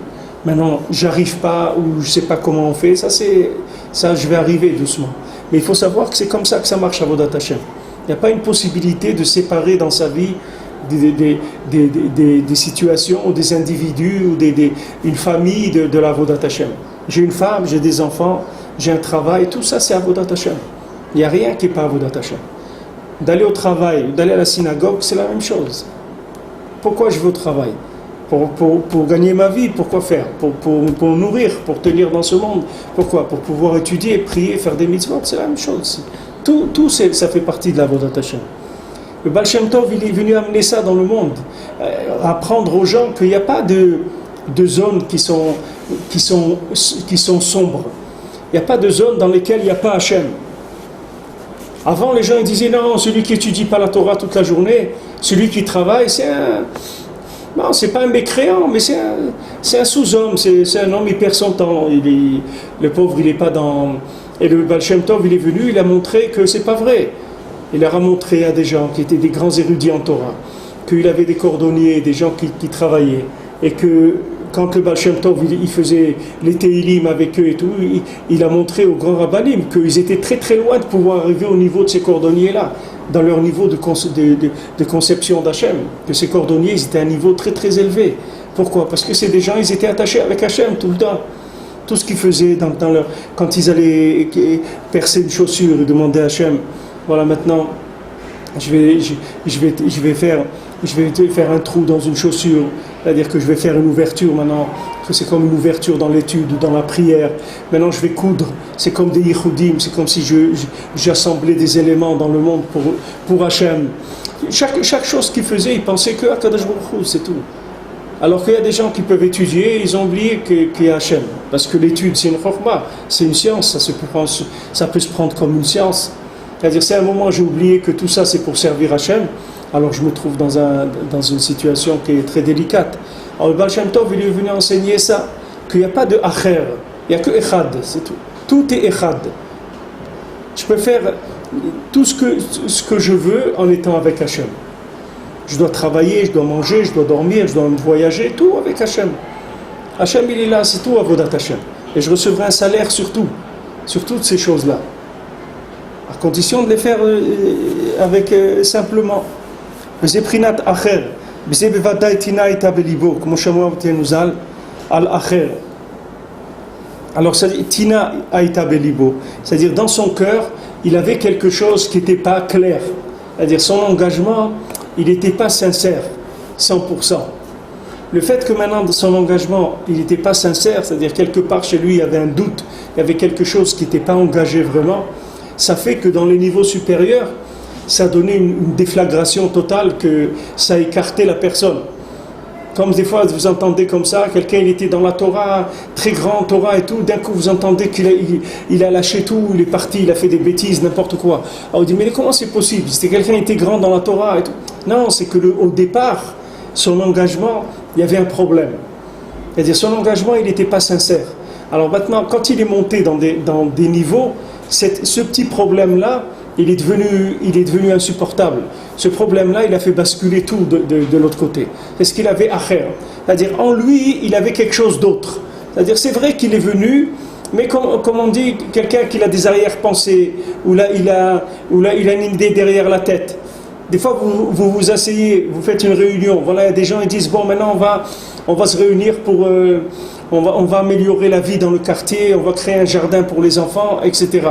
Maintenant, j'arrive pas, ou je sais pas comment on fait, ça, je vais arriver doucement. Mais il faut savoir que c'est comme ça que ça marche à Avodat Hashem. Il n'y a pas une possibilité de séparer dans sa vie des situations ou des individus ou une famille de la Avodat Hashem. J'ai une femme, j'ai des enfants, j'ai un travail, tout ça c'est Avodat Hashem. Il n'y a rien qui n'est pas Avodat Hashem. D'aller au travail, d'aller à la synagogue, c'est la même chose. Pourquoi je vais au travail ? Pour gagner ma vie, pourquoi faire ? Pour nourrir, pour tenir dans ce monde. Pourquoi ? Pour pouvoir étudier, prier, faire des mitzvot, c'est la même chose. Tout ça fait partie de la Avodat Hashem. Le Baal Shem Tov, il est venu amener ça dans le monde, apprendre aux gens qu'il n'y a pas de zones qui sont sombres. Il n'y a pas de zones dans lesquelles il n'y a pas Hashem. Avant, les gens ils disaient non, celui qui étudie pas la Torah toute la journée, celui qui travaille, non, c'est pas un mécréant, mais c'est un sous-homme, c'est un homme, il perd son temps. Le pauvre, il n'est pas dans. Et le Baal Shem Tov, il est venu, il a montré que c'est pas vrai. Il leur a montré à des gens qui étaient des grands érudits en Torah, qu'il avait des cordonniers, des gens qui travaillaient, et que quand le Baal Shem Tov il faisait les Tehillim avec eux et tout, il a montré aux grands rabbanim qu'ils étaient très très loin de pouvoir arriver au niveau de ces cordonniers-là, dans leur niveau de conception d'Hachem, que ces cordonniers ils étaient à un niveau très très élevé. Pourquoi ? Parce que c'est des gens, ils étaient attachés avec Hachem tout le temps. Tout ce qu'ils faisaient quand ils allaient percer une chaussure, ils demandaient à Hachem, voilà maintenant, je vais faire un trou dans une chaussure, c'est-à-dire que je vais faire une ouverture maintenant, que c'est comme une ouverture dans l'étude, dans la prière. Maintenant je vais coudre, c'est comme des yichudim, c'est comme si j'assemblais des éléments dans le monde pour Hachem. Chaque chose qu'ils faisaient, ils pensaient que Akadosh Baruch Hu, c'est tout. Alors qu'il y a des gens qui peuvent étudier, ils ont oublié qu'il y a Hachem. Parce que l'étude, c'est une chorma, c'est une science, ça peut se prendre comme une science. C'est-à-dire, c'est un moment j'ai oublié que tout ça c'est pour servir Hachem, alors je me trouve dans une situation qui est très délicate. Alors le Baal Shem Tov, il est venu enseigner ça, qu'il n'y a pas de acher, il n'y a que echad, c'est tout. Tout est echad. Je peux faire tout ce que je veux en étant avec Hachem. Je dois travailler, je dois manger, je dois dormir, je dois voyager, tout avec Hachem. Hachem, il est là, c'est tout Avodat Hachem. Et je recevrai un salaire sur toutes ces choses-là. À condition de les faire avec simplement. Bezeprinat acher, bezebevadai tina ita belibo, comme Shamuel tenuzal al acher. Alors ça dit tina ita belibo, c'est-à-dire dans son cœur, il avait quelque chose qui n'était pas clair. C'est-à-dire son engagement, il n'était pas sincère, 100%. Le fait que maintenant de son engagement, il n'était pas sincère, c'est-à-dire quelque part chez lui, il y avait un doute, il y avait quelque chose qui n'était pas engagé vraiment. Ça fait que dans les niveaux supérieurs, ça donnait une déflagration totale, que ça écartait la personne. Comme des fois, vous entendez comme ça, quelqu'un il était dans la Torah, très grand Torah et tout, d'un coup vous entendez qu'il a lâché tout, il est parti, il a fait des bêtises, n'importe quoi. Alors on dit, mais comment c'est possible ? C'était quelqu'un qui était grand dans la Torah et tout. Non, c'est que au départ, son engagement, il y avait un problème. C'est-à-dire son engagement, il n'était pas sincère. Alors maintenant, quand il est monté dans des niveaux, ce petit problème-là, il est devenu insupportable. Ce problème-là, il a fait basculer tout de l'autre côté. C'est ce qu'il avait à faire. C'est-à-dire, en lui, il avait quelque chose d'autre. C'est-à-dire, c'est vrai qu'il est venu, mais comme on dit, quelqu'un qui a des arrière-pensées, ou là, il a une idée derrière la tête. Des fois, vous vous asseyez, vous faites une réunion. Voilà, il y a des gens qui disent, bon, maintenant, on va se réunir pour... on va améliorer la vie dans le quartier, on va créer un jardin pour les enfants, etc.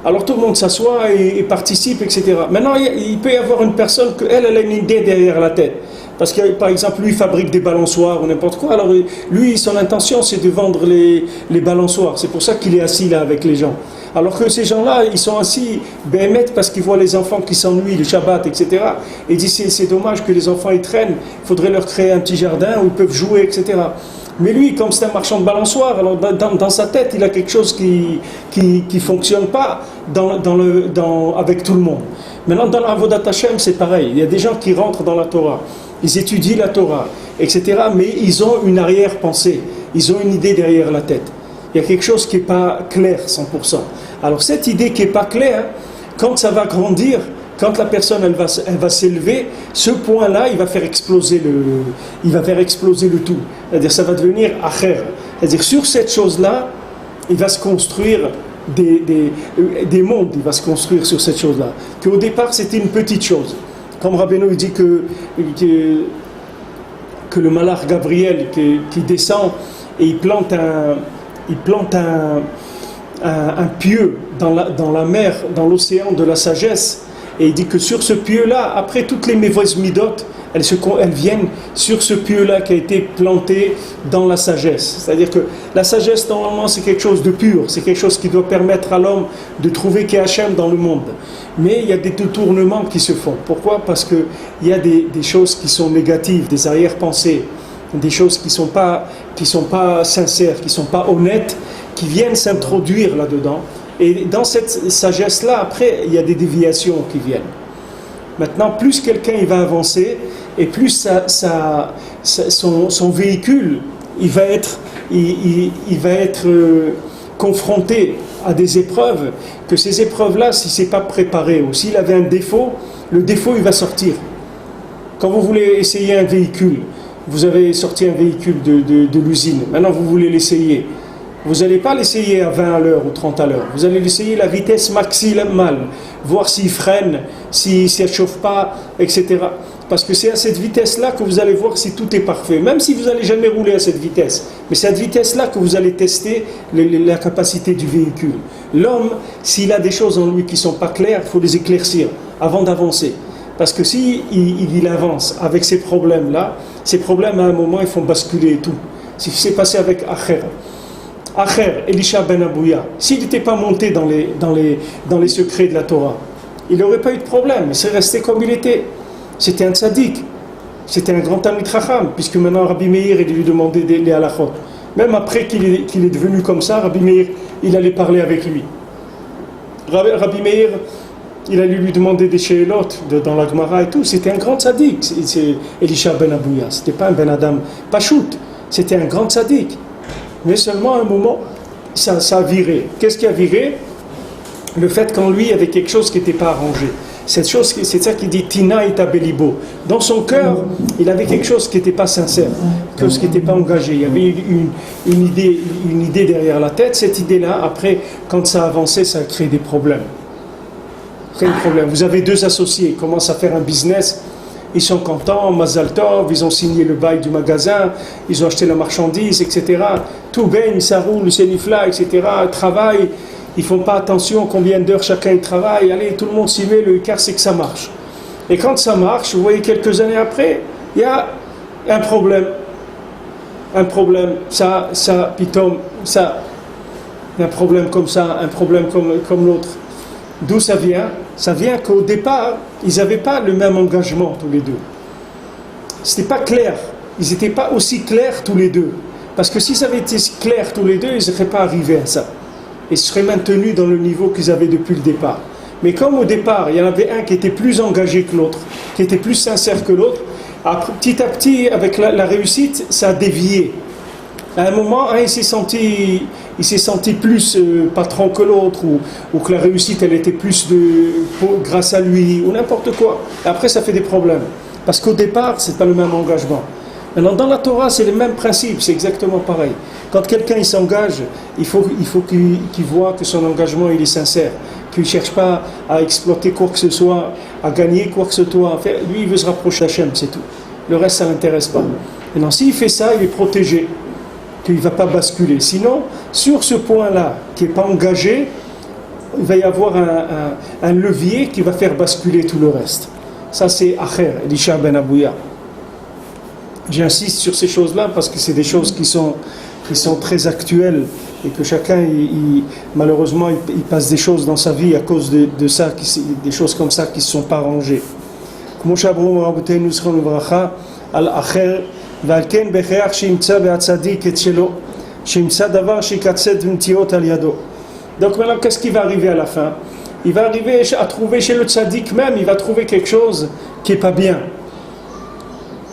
Alors tout le monde s'assoit et participe, etc. Maintenant, il peut y avoir une personne qu'elle a une idée derrière la tête. Parce que, par exemple, lui, il fabrique des balançoires ou n'importe quoi. Alors, lui, son intention, c'est de vendre les balançoires. C'est pour ça qu'il est assis là avec les gens. Alors que ces gens-là, ils sont assis béhémeth parce qu'ils voient les enfants qui s'ennuient, le Shabbat, etc. Et ils disent, c'est dommage que les enfants, ils traînent. Il faudrait leur créer un petit jardin où ils peuvent jouer, etc. Mais lui, comme c'est un marchand de balançoires, alors dans sa tête, il a quelque chose qui fonctionne pas avec tout le monde. Maintenant, dans l'Avodat Hashem, c'est pareil. Il y a des gens qui rentrent dans la Torah. ils étudient la Torah, etc. Mais ils ont une arrière-pensée, ils ont une idée derrière la tête. Il y a quelque chose qui n'est pas clair 100%. Alors cette idée qui n'est pas claire, quand ça va grandir, quand la personne elle va s'élever, ce point-là, il va faire exploser le tout. C'est-à-dire ça va devenir acher. C'est-à-dire sur cette chose-là, il va se construire des mondes, il va se construire sur cette chose-là. Qu'au départ, c'était une petite chose. Comme Rabbeinu il dit que le malach Gabriel qui descend et il plante un pieu dans la mer, dans l'océan de la sagesse, et il dit que sur ce pieu-là, après toutes les mauvaises midotes, elles viennent sur ce pieu-là qui a été planté dans la sagesse. C'est-à-dire que la sagesse, normalement, c'est quelque chose de pur, c'est quelque chose qui doit permettre à l'homme de trouver qui est Hachem dans le monde. Mais il y a des détournements qui se font. Pourquoi ? Parce qu'il y a des choses qui sont négatives, des arrière-pensées, des choses qui sont pas sincères, qui ne sont pas honnêtes, qui viennent s'introduire là-dedans. Et dans cette sagesse-là, après, il y a des déviations qui viennent. Maintenant, plus quelqu'un il va avancer, et plus son véhicule, il va être confronté à des épreuves, que ces épreuves-là, si ce n'est pas préparé, ou s'il avait un défaut, le défaut il va sortir. Quand vous voulez essayer un véhicule, vous avez sorti un véhicule de l'usine, maintenant vous voulez l'essayer. Vous n'allez pas l'essayer à 20 à l'heure ou 30 à l'heure. Vous allez l'essayer à la vitesse maximale, voir s'il freine, si elle ne chauffe pas, etc. Parce que c'est à cette vitesse-là que vous allez voir si tout est parfait. Même si vous n'allez jamais rouler à cette vitesse. Mais c'est à cette vitesse-là que vous allez tester la capacité du véhicule. L'homme, s'il a des choses en lui qui ne sont pas claires, il faut les éclaircir avant d'avancer. Parce que s'il avance avec ces problèmes-là, ces problèmes à un moment, ils font basculer tout. C'est ce qui s'est passé avec Acher. Acher, Elisha ben Abouya, s'il n'était pas monté dans les secrets de la Torah, il n'aurait pas eu de problème, il serait resté comme il était. C'était un tzaddik, c'était un grand Talmid Chacham, puisque maintenant Rabbi Meir, il lui demandait les halachot. Même après qu'il est devenu comme ça, Rabbi Meir, il allait parler avec lui. Rabbi Meir, il allait lui demander des she'elot dans la Gemara et tout. C'était un grand tzaddik, c'est Elisha ben Abouya. C'était pas un ben Adam Pachout, c'était un grand tzaddik. Mais seulement à un moment, ça a viré. Qu'est-ce qui a viré ? Le fait qu'en lui, il y avait quelque chose qui n'était pas arrangé. Cette chose, c'est ça qu'il dit Tina et Tabelibo. Dans son cœur, il avait quelque chose qui n'était pas sincère, quelque chose qui n'était pas engagé. Il y avait une idée derrière la tête. Cette idée-là, après, quand ça avançait, ça a créé des problèmes. Vous avez deux associés, ils commencent à faire un business. Ils sont contents, Mazal Tov, ils ont signé le bail du magasin, ils ont acheté la marchandise, etc. Tout baigne, ça roule, c'est nifla, etc. Ils travaillent, ils ne font pas attention combien d'heures chacun travaille. Allez, tout le monde s'y met, le quart c'est que ça marche. Et quand ça marche, vous voyez quelques années après, il y a un problème. Un problème, ça, pitom, ça. Un problème comme ça, un problème comme l'autre. D'où ça vient ? Ça vient qu'au départ, ils n'avaient pas le même engagement tous les deux. Ce n'était pas clair. Ils n'étaient pas aussi clairs tous les deux. Parce que s'ils avaient été clairs tous les deux, ils ne seraient pas arrivés à ça. Ils seraient maintenus dans le niveau qu'ils avaient depuis le départ. Mais comme au départ, il y en avait un qui était plus engagé que l'autre, qui était plus sincère que l'autre, petit à petit, avec la réussite, ça a dévié. À un moment, il s'est senti plus patron que l'autre, ou que la réussite, elle était plus grâce à lui, ou n'importe quoi. Et après, ça fait des problèmes. Parce qu'au départ, c'est pas le même engagement. Maintenant, dans la Torah, c'est le même principe, c'est exactement pareil. Quand quelqu'un il s'engage, il faut qu'il voit que son engagement, il est sincère, qu'il ne cherche pas à exploiter quoi que ce soit, à gagner quoi que ce soit. Enfin, lui, il veut se rapprocher d'Hachem, c'est tout. Le reste, ça ne l'intéresse pas. Maintenant, s'il fait ça, il est protégé, qu'il ne va pas basculer. Sinon, sur ce point-là, qui n'est pas engagé, il va y avoir un levier qui va faire basculer tout le reste. Ça, c'est Acher, Elisha ben Abouya. J'insiste sur ces choses-là parce que c'est des choses qui sont très actuelles et que chacun, malheureusement, il passe des choses dans sa vie à cause de ça, des choses comme ça qui ne se sont pas rangées. כמו שאמרו רבותינו זכרם לברכה על אחר, ועל כן בהכרח שימצא בהצדיק את שלו, שימצא דבר שיקצת ונטיות על ידו. Donc maintenant, qu'est-ce qui va arriver à la fin? Il va arriver à trouver chez le tzaddik même, il va trouver quelque chose qui n'est pas bien.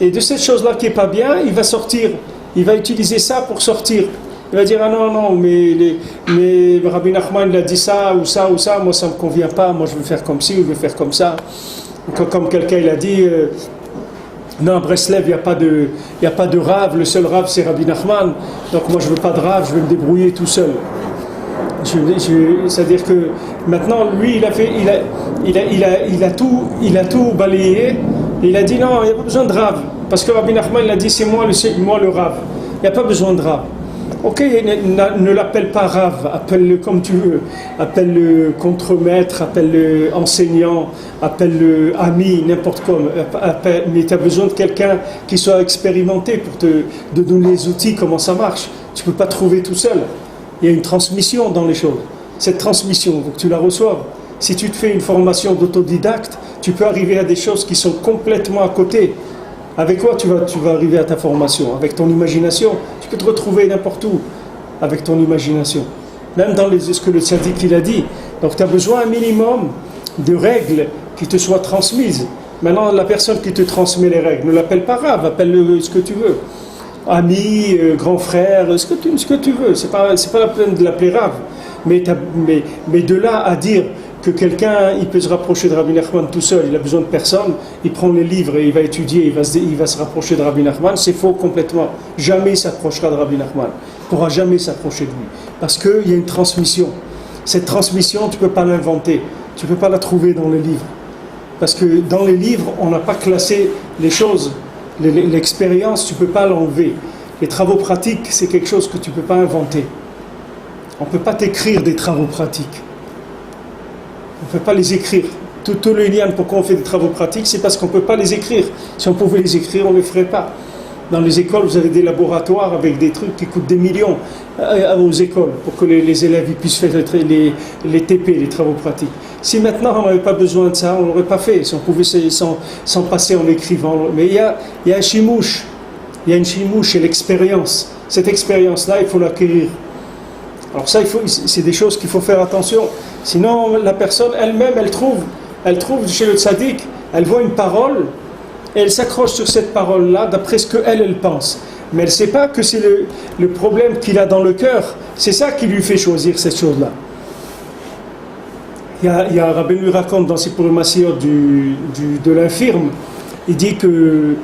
Et de cette chose-là qui n'est pas bien, il va sortir. Il va utiliser ça pour sortir. Il va dire, ah non, non, mais Rabbi Nachman il a dit ça, ou ça, moi ça ne me convient pas, moi je veux faire comme ci, ou je veux faire comme ça. Comme quelqu'un il a dit, non, à Breslev, il n'y a pas de rave, le seul rave c'est Rabbi Nachman, donc moi je ne veux pas de rave, je vais me débrouiller tout seul. C'est-à-dire que maintenant, lui, il a tout balayé, et il a dit non, il n'y a pas besoin de rave, parce que Rabbi Nachman il a dit c'est moi le rave, il n'y a pas besoin de rave. Ok, ne l'appelle pas rave, appelle-le comme tu veux, appelle-le contremaître, appelle-le enseignant, appelle-le ami, n'importe quoi, mais tu as besoin de quelqu'un qui soit expérimenté pour te donner les outils, comment ça marche. Tu ne peux pas trouver tout seul. Il y a une transmission dans les choses. Cette transmission, il faut que tu la reçoives. Si tu te fais une formation d'autodidacte, tu peux arriver à des choses qui sont complètement à côté. Avec quoi tu vas arriver à ta formation? Avec ton imagination. Tu peux te retrouver n'importe où avec ton imagination. Même dans ce que le tzaddik il a dit. Donc tu as besoin un minimum de règles qui te soient transmises. Maintenant, la personne qui te transmet les règles, ne l'appelle pas rave, appelle-le ce que tu veux. Ami, grand frère, ce que tu veux. C'est pas la peine de l'appeler rave. Mais de là à dire que quelqu'un il peut se rapprocher de Rabbi Nachman tout seul, il a besoin de personne, il prend les livres et il va étudier, il va se rapprocher de Rabbi Nachman, c'est faux complètement. Jamais il s'approchera de Rabbi Nachman. Il ne pourra jamais s'approcher de lui. Parce qu'il y a une transmission. Cette transmission, tu ne peux pas l'inventer. Tu ne peux pas la trouver dans les livres. Parce que dans les livres, on n'a pas classé les choses. L'expérience, tu ne peux pas l'enlever. Les travaux pratiques, c'est quelque chose que tu ne peux pas inventer. On ne peut pas t'écrire des travaux pratiques. On ne peut pas les écrire. Tout le lien, pourquoi on fait des travaux pratiques, c'est parce qu'on ne peut pas les écrire. Si on pouvait les écrire, on ne les ferait pas. Dans les écoles, vous avez des laboratoires avec des trucs qui coûtent des millions aux écoles pour que les élèves ils puissent faire les TP, les travaux pratiques. Si maintenant on n'avait pas besoin de ça, on ne l'aurait pas fait. Si on pouvait s'en passer en écrivant. Mais il y a un chimouche. Il y a une chimouche et l'expérience. Cette expérience-là, il faut l'acquérir. Alors ça, c'est des choses qu'il faut faire attention. Sinon, la personne elle-même, elle trouve chez le tzaddik, elle voit une parole, et elle s'accroche sur cette parole-là d'après ce qu'elle pense. Mais elle ne sait pas que c'est le problème qu'il a dans le cœur. C'est ça qui lui fait choisir cette chose-là. Il y a Rabbi lui raconte dans ses Purim Massiot de l'infirme, il dit que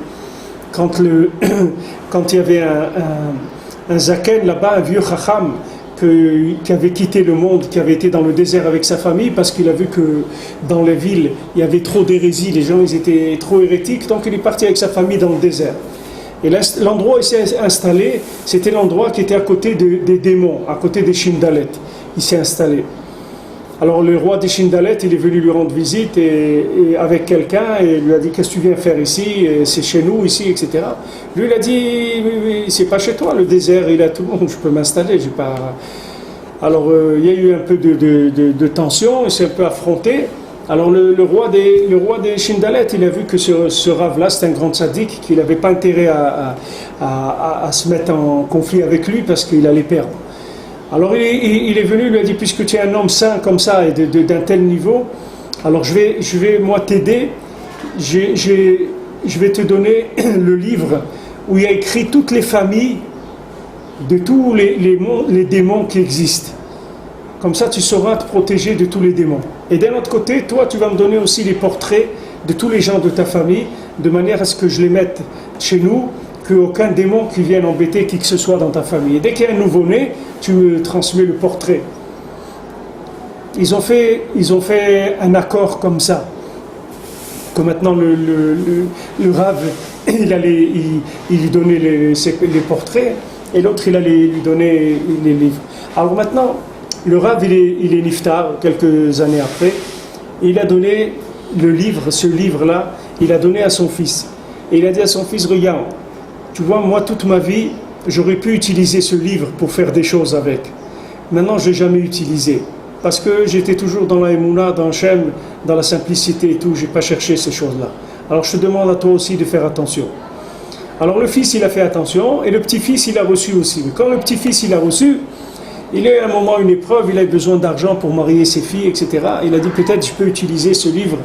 quand il y avait un zaken là-bas, un vieux chacham, qui avait quitté le monde, qui avait été dans le désert avec sa famille parce qu'il a vu que dans les villes il y avait trop d'hérésie, les gens ils étaient trop hérétiques, donc il est parti avec sa famille dans le désert. Et l'endroit où il s'est installé, c'était l'endroit qui était à côté des démons, à côté des Shindalet. Il s'est installé. Alors le roi des Shindalet, il est venu lui rendre visite et avec quelqu'un et lui a dit qu'est-ce que tu viens faire ici, c'est chez nous ici, etc. Lui il a dit oui, c'est pas chez toi, le désert il a tout le monde, je peux m'installer, j'ai pas. Alors il y a eu un peu de tension, il s'est un peu affronté. Alors le roi des Shindalet, il a vu que ce rave-là, c'est un grand tzaddik, qu'il n'avait pas intérêt à se mettre en conflit avec lui parce qu'il allait perdre. Alors il est venu, il lui a dit, puisque tu es un homme saint comme ça et d'un tel niveau, alors je vais moi t'aider, je vais te donner le livre où il y a écrit toutes les familles de tous les démons qui existent. Comme ça tu sauras te protéger de tous les démons. Et d'un autre côté, toi tu vas me donner aussi les portraits de tous les gens de ta famille, de manière à ce que je les mette chez nous, qu'aucun démon qui vienne embêter qui que ce soit dans ta famille. Et dès qu'il y a un nouveau-né, tu me transmets le portrait. Ils ont fait un accord comme ça, que maintenant le Rav, il lui donnait les portraits, et l'autre il allait lui donner les livres. Alors maintenant, le Rav il est niftar, quelques années après, et il a donné ce livre-là, il a donné à son fils. Et il a dit à son fils, regarde, tu vois, moi, toute ma vie, j'aurais pu utiliser ce livre pour faire des choses avec. Maintenant, je n'ai jamais utilisé. Parce que j'étais toujours dans la émouna, dans Hachem, dans la simplicité et tout. Je n'ai pas cherché ces choses-là. Alors, je te demande à toi aussi de faire attention. Alors, le fils, il a fait attention. Et le petit-fils, il a reçu aussi. Mais quand le petit-fils, il a reçu, il a eu un moment, une épreuve. Il a eu besoin d'argent pour marier ses filles, etc. Il a dit, peut-être, je peux utiliser ce livre.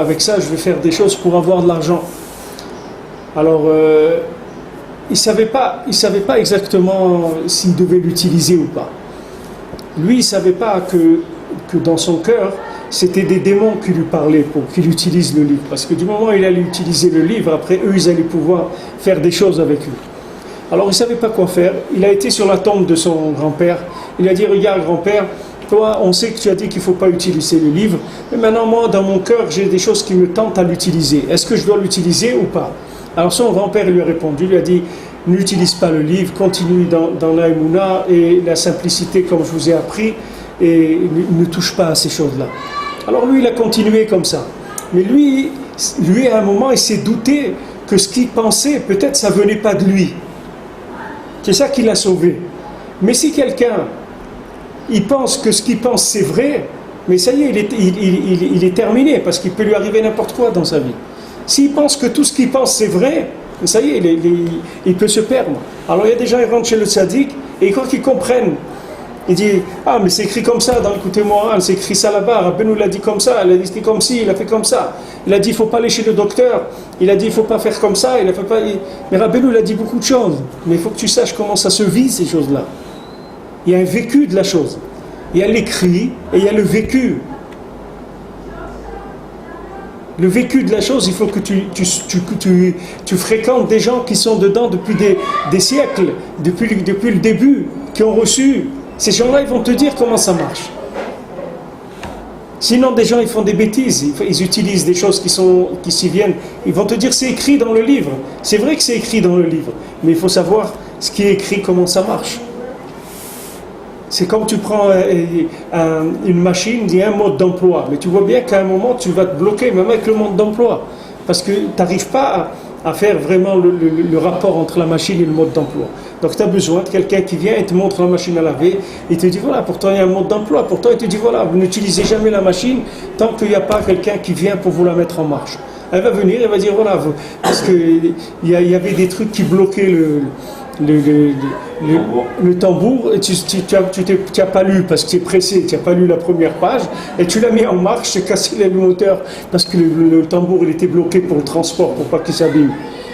Avec ça, je vais faire des choses pour avoir de l'argent. Alors, il ne savait pas exactement s'il devait l'utiliser ou pas. Lui, il ne savait pas que dans son cœur, c'était des démons qui lui parlaient pour qu'il utilise le livre. Parce que du moment où il allait utiliser le livre, après eux, ils allaient pouvoir faire des choses avec lui. Alors, il ne savait pas quoi faire. Il a été sur la tombe de son grand-père. Il a dit, regarde, grand-père, toi, on sait que tu as dit qu'il ne faut pas utiliser le livre. Mais maintenant, moi, dans mon cœur, j'ai des choses qui me tentent à l'utiliser. Est-ce que je dois l'utiliser ou pas? Alors, son grand-père lui a répondu, lui a dit, n'utilise pas le livre, continue dans la Emouna et la simplicité comme je vous ai appris, et ne touche pas à ces choses-là. Alors lui, il a continué comme ça. Mais lui à un moment, il s'est douté que ce qu'il pensait, peut-être ça venait pas de lui. C'est ça qui l'a sauvé. Mais si quelqu'un, il pense que ce qu'il pense c'est vrai, mais ça y est, il est terminé, parce qu'il peut lui arriver n'importe quoi dans sa vie. S'il pense que tout ce qu'il pense c'est vrai, ça y est, il peut se perdre. Alors il y a des gens qui rentrent chez le tzaddik, et ils croient qu'ils comprennent. Il dit, ah mais c'est écrit comme ça dans le côté moral, c'est écrit ça là-bas, Rabbeinu l'a dit comme ça, il a dit comme ci, il a fait comme ça. Il a dit, il ne faut pas aller chez le docteur, il a dit, il ne faut pas faire comme ça, il a fait pas... Mais Rabbeinu l'a dit beaucoup de choses, mais il faut que tu saches comment ça se vit ces choses-là. Il y a un vécu de la chose. Il y a l'écrit et il y a le vécu. Le vécu de la chose, il faut que tu fréquentes des gens qui sont dedans depuis des siècles, depuis le début, qui ont reçu. Ces gens-là, ils vont te dire comment ça marche. Sinon, des gens, ils font des bêtises, ils utilisent des choses qui s'y viennent. Ils vont te dire, c'est écrit dans le livre. C'est vrai que c'est écrit dans le livre, mais il faut savoir ce qui est écrit, comment ça marche. C'est comme tu prends une machine, il y a un mode d'emploi, mais tu vois bien qu'à un moment, tu vas te bloquer, même avec le mode d'emploi, parce que tu n'arrives pas à faire vraiment le rapport entre la machine et le mode d'emploi. Donc tu as besoin de quelqu'un qui vient et te montre la machine à laver, et te dit voilà, pourtant il y a un mode d'emploi, pourtant il te dit voilà, vous n'utilisez jamais la machine tant qu'il n'y a pas quelqu'un qui vient pour vous la mettre en marche. Elle va venir, elle va dire voilà, parce qu'il y avait des trucs qui bloquaient le tambour, et tu n'as pas lu parce que tu es pressé, tu n'as pas lu la première page, et tu l'as mis en marche, tu as cassé le moteur parce que le tambour il était bloqué pour le transport, pour pas qu'il s'abîme.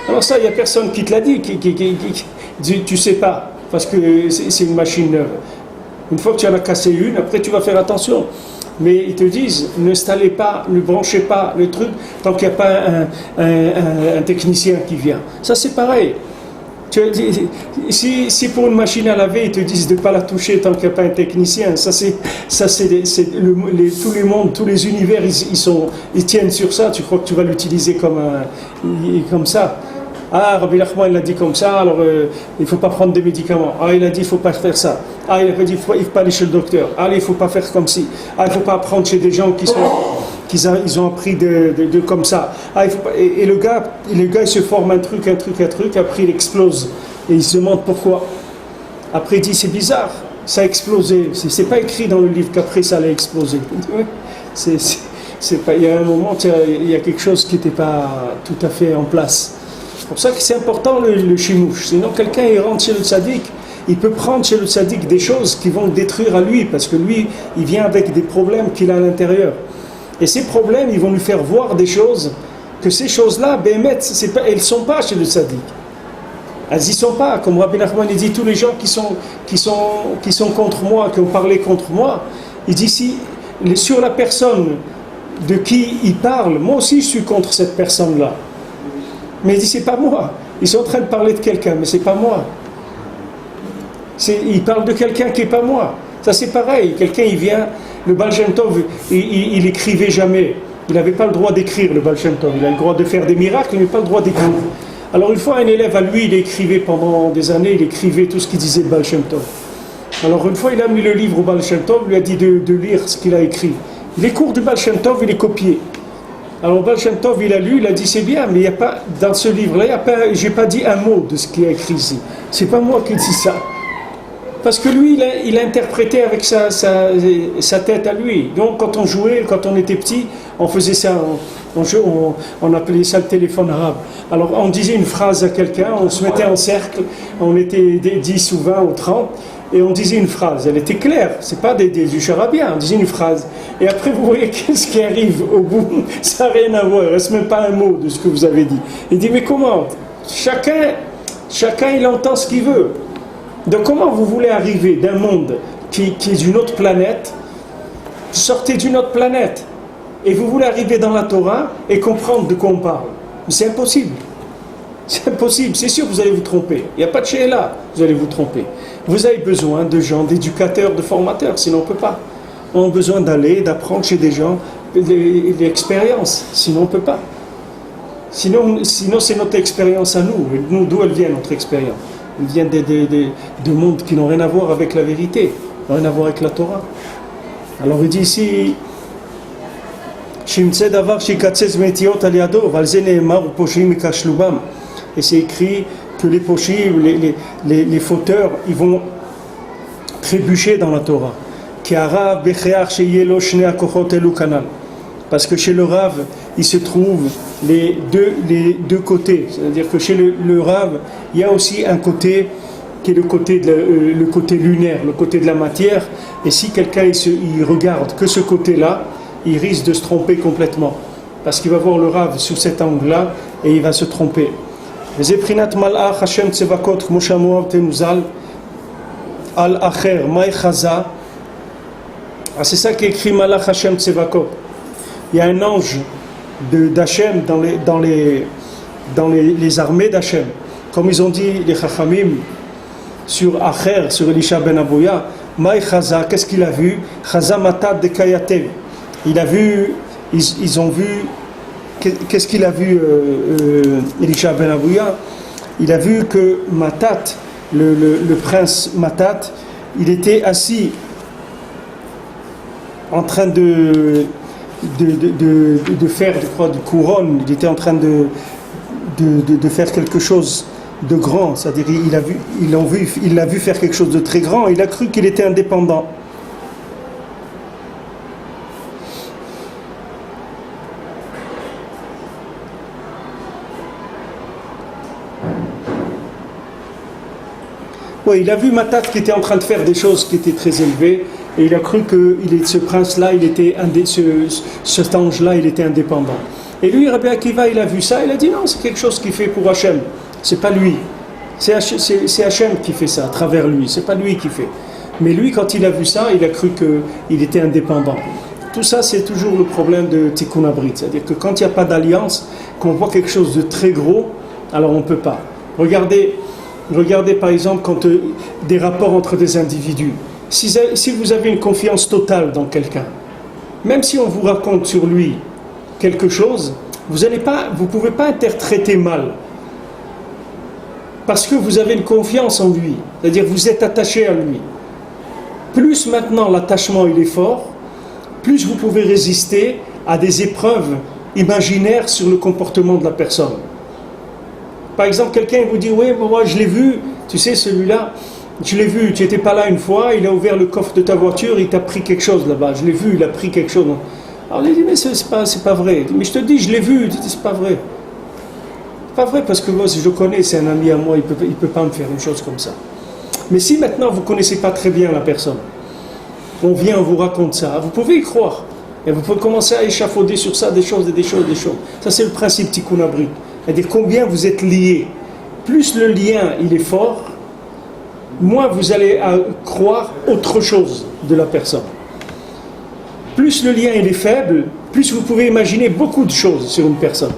Alors ça, il n'y a personne qui te l'a dit, tu ne sais pas, parce que c'est une machine neuve. Une fois que tu en as cassé une, après tu vas faire attention. Mais ils te disent, n'installez pas, ne branchez pas le truc tant qu'il n'y a pas un technicien qui vient. Ça c'est pareil. Si pour une machine à laver, ils te disent de ne pas la toucher tant qu'il n'y a pas un technicien, tous les mondes, tous les univers, ils tiennent sur ça. Tu crois que tu vas l'utiliser comme ça? Ah, Rabbi Nachman, il a dit comme ça, alors il ne faut pas prendre des médicaments. Ah, il a dit il ne faut pas faire ça. Ah, il a dit il ne faut pas aller chez le docteur. Ah, il ne faut pas faire comme ci. Ah, il ne faut pas apprendre chez des gens ils ont appris de comme ça. Ah, il faut pas, et le gars, il se forme un truc, après il explose. Et il se demande pourquoi. Après il dit c'est bizarre, ça a explosé. C'est pas écrit dans le livre qu'après ça allait exploser. Il y a un moment, il y a quelque chose qui n'était pas tout à fait en place. C'est pour ça que c'est important le chimouche. Sinon, quelqu'un il rentre chez le tzaddik, il peut prendre chez le tzaddik des choses qui vont le détruire à lui, parce que lui, il vient avec des problèmes qu'il a à l'intérieur. Et ces problèmes, ils vont lui faire voir des choses, que ces choses-là, elles ne sont pas chez le tzaddik. Elles n'y sont pas. Comme Rabbi Nachman dit, tous les gens qui sont contre moi, qui ont parlé contre moi, il dit sur la personne de qui il parle, moi aussi je suis contre cette personne-là. Mais il dit, c'est pas moi. Ils sont en train de parler de quelqu'un, mais c'est pas moi. Ils parlent de quelqu'un qui n'est pas moi. Ça c'est pareil. Quelqu'un, il vient, le Baal Shem Tov, il écrivait jamais. Il n'avait pas le droit d'écrire, le Baal Shem Tov. Il a le droit de faire des miracles, mais pas le droit d'écrire. Alors une fois, un élève à lui, il écrivait pendant des années, il écrivait tout ce qu'il disait le Baal Shem Tov. Alors une fois, il a mis le livre au Baal Shem Tov, lui a dit de lire ce qu'il a écrit. Les cours du Baal Shem Tov, il est copié. Alors Baal Shem Tov, il a lu, il a dit c'est bien, mais il y a pas, dans ce livre-là, j'ai pas dit un mot de ce qui est écrit ici. C'est pas moi qui dis ça. Parce que lui, il a interprété avec sa tête à lui. Donc quand on jouait, quand on était petit, on faisait ça, on appelait ça le téléphone arabe. Alors on disait une phrase à quelqu'un, on se mettait en cercle, on était 10 ou 20 ou 30, et on disait une phrase. Elle était claire, c'est pas du charabia, on disait une phrase. Et après vous voyez qu'est-ce qui arrive au bout, ça n'a rien à voir, il ne reste même pas un mot de ce que vous avez dit. Il dit mais comment ? Chacun il entend ce qu'il veut. Donc comment vous voulez arriver d'un monde qui est d'une autre planète, sortez d'une autre planète, et vous voulez arriver dans la Torah et comprendre de quoi on parle? C'est impossible. C'est impossible, c'est sûr que vous allez vous tromper. Il n'y a pas de shéla, vous allez vous tromper. Vous avez besoin de gens, d'éducateurs, de formateurs, sinon on ne peut pas. On a besoin d'aller, d'apprendre chez des gens l'expérience, sinon on ne peut pas. Sinon c'est notre expérience à nous. Nous, d'où elle vient notre expérience? Elle vient de mondes qui n'ont rien à voir avec la vérité, rien à voir avec la Torah. Alors il dit ici, et c'est écrit que les pochim, les fauteurs, ils vont trébucher dans la Torah. Parce que chez le Rav, il se trouve les deux côtés. C'est-à-dire que chez le Rav, il y a aussi un côté qui est le côté lunaire, le côté de la matière. Et si quelqu'un il regarde que ce côté-là, il risque de se tromper complètement. Parce qu'il va voir le Rav sous cet angle-là et il va se tromper. Zeprinat malach Hashem tsevakot k'moshamoav tenuzal al acher mai chaza. C'est ça qui est écrit malach Hashem tsevakot. Il y a un ange d'Hachem dans les armées d'Hachem. Comme ils ont dit les Chachamim sur Acher, sur Elisha ben Abouya, mai chaza, qu'est-ce qu'il a vu? Chaza matat de kayatev. Il a vu, ils ont vu, qu'est-ce qu'il a vu Elisha ben Abouya? Il a vu que Matat, le prince Matat, il était assis en train de faire, je crois, de couronne. Il était en train de faire quelque chose de grand, c'est-à-dire il l'a vu faire quelque chose de très grand. Il a cru qu'il était indépendant. Oui, il a vu Matat qui était en train de faire des choses qui étaient très élevées, et il a cru que ce prince-là, cet ange-là, il était indépendant. Et lui, Rabbi Akiva, il a vu ça, il a dit non, c'est quelque chose qu'il fait pour Hachem, c'est pas lui. C'est Hachem qui fait ça, à travers lui, c'est pas lui qui fait. Mais lui, quand il a vu ça, il a cru qu'il était indépendant. Tout ça, c'est toujours le problème de Tikkun Abrit, c'est-à-dire que quand il n'y a pas d'alliance, qu'on voit quelque chose de très gros, alors on ne peut pas. Regardez par exemple quand des rapports entre des individus. Si vous avez une confiance totale dans quelqu'un, même si on vous raconte sur lui quelque chose, vous ne pouvez pas interpréter mal. Parce que vous avez une confiance en lui. C'est-à-dire vous êtes attaché à lui. Plus maintenant l'attachement il est fort, plus vous pouvez résister à des épreuves imaginaires sur le comportement de la personne. Par exemple, quelqu'un vous dit « Oui, moi je l'ai vu, tu sais celui-là, je l'ai vu, tu n'étais pas là une fois, il a ouvert le coffre de ta voiture, il t'a pris quelque chose là-bas, je l'ai vu, il a pris quelque chose. » Alors il dit « Mais c'est pas vrai. » Mais je te dis « Je l'ai vu. » Il dit « C'est pas vrai. » C'est pas vrai parce que moi, si je connais, c'est un ami à moi, il peut pas me faire une chose comme ça. Mais si maintenant vous ne connaissez pas très bien la personne, on vient, on vous raconte ça, vous pouvez y croire. Et vous pouvez commencer à échafauder sur ça des choses. Ça c'est le principe Tikkun Abrit. C'est-à-dire combien vous êtes liés. Plus le lien il est fort, moins vous allez croire autre chose de la personne. Plus le lien il est faible, plus vous pouvez imaginer beaucoup de choses sur une personne.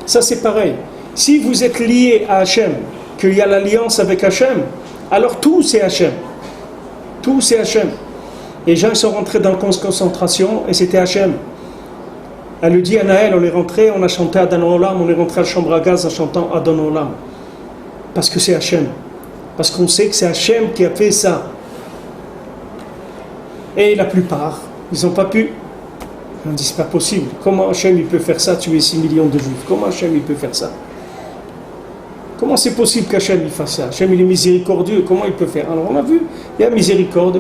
Ça c'est pareil. Si vous êtes lié à Hachem, qu'il y a l'alliance avec Hachem, alors tout c'est Hachem. Tout c'est Hachem. Les gens sont rentrés dans la concentration et c'était Hachem. Elle lui dit à Naël, on est rentré, on a chanté Adon Olam, on est rentré à la chambre à gaz en chantant Adon Olam. Parce que c'est Hachem. Parce qu'on sait que c'est Hachem qui a fait ça. Et la plupart, ils n'ont pas pu. On dit, c'est pas possible. Comment Hachem il peut faire ça, tuer 6 millions de juifs? Comment Hachem il peut faire ça? Comment c'est possible qu'Hachem il fasse ça? Hachem il est miséricordieux, comment il peut faire? Alors on a vu, il y a miséricorde.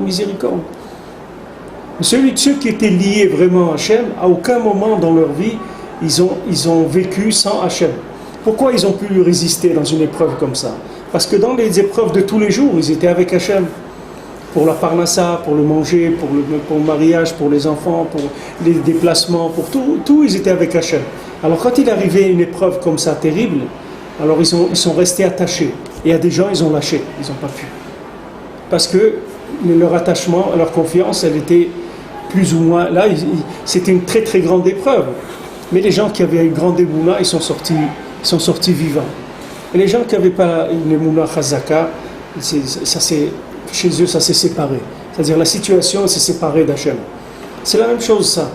Ceux qui étaient liés vraiment à Hachem, à aucun moment dans leur vie, ils ont vécu sans Hachem. Pourquoi ils ont pu résister dans une épreuve comme ça? Parce que dans les épreuves de tous les jours, ils étaient avec Hachem. Pour la parnassa, pour le manger, pour le mariage, pour les enfants, pour les déplacements, pour tout, ils étaient avec Hachem. Alors quand il arrivait une épreuve comme ça terrible, Alors ils sont restés attachés. Et il y a des gens, ils ont lâché, ils n'ont pas pu. Parce que leur attachement, leur confiance, elle était plus ou moins... Là, c'était une très très grande épreuve. Mais les gens qui avaient une grande émouna, ils sont sortis vivants. Et les gens qui n'avaient pas une émouna chazaka, chez eux, ça s'est séparé. C'est-à-dire la situation s'est séparée d'Hachem. C'est la même chose, ça.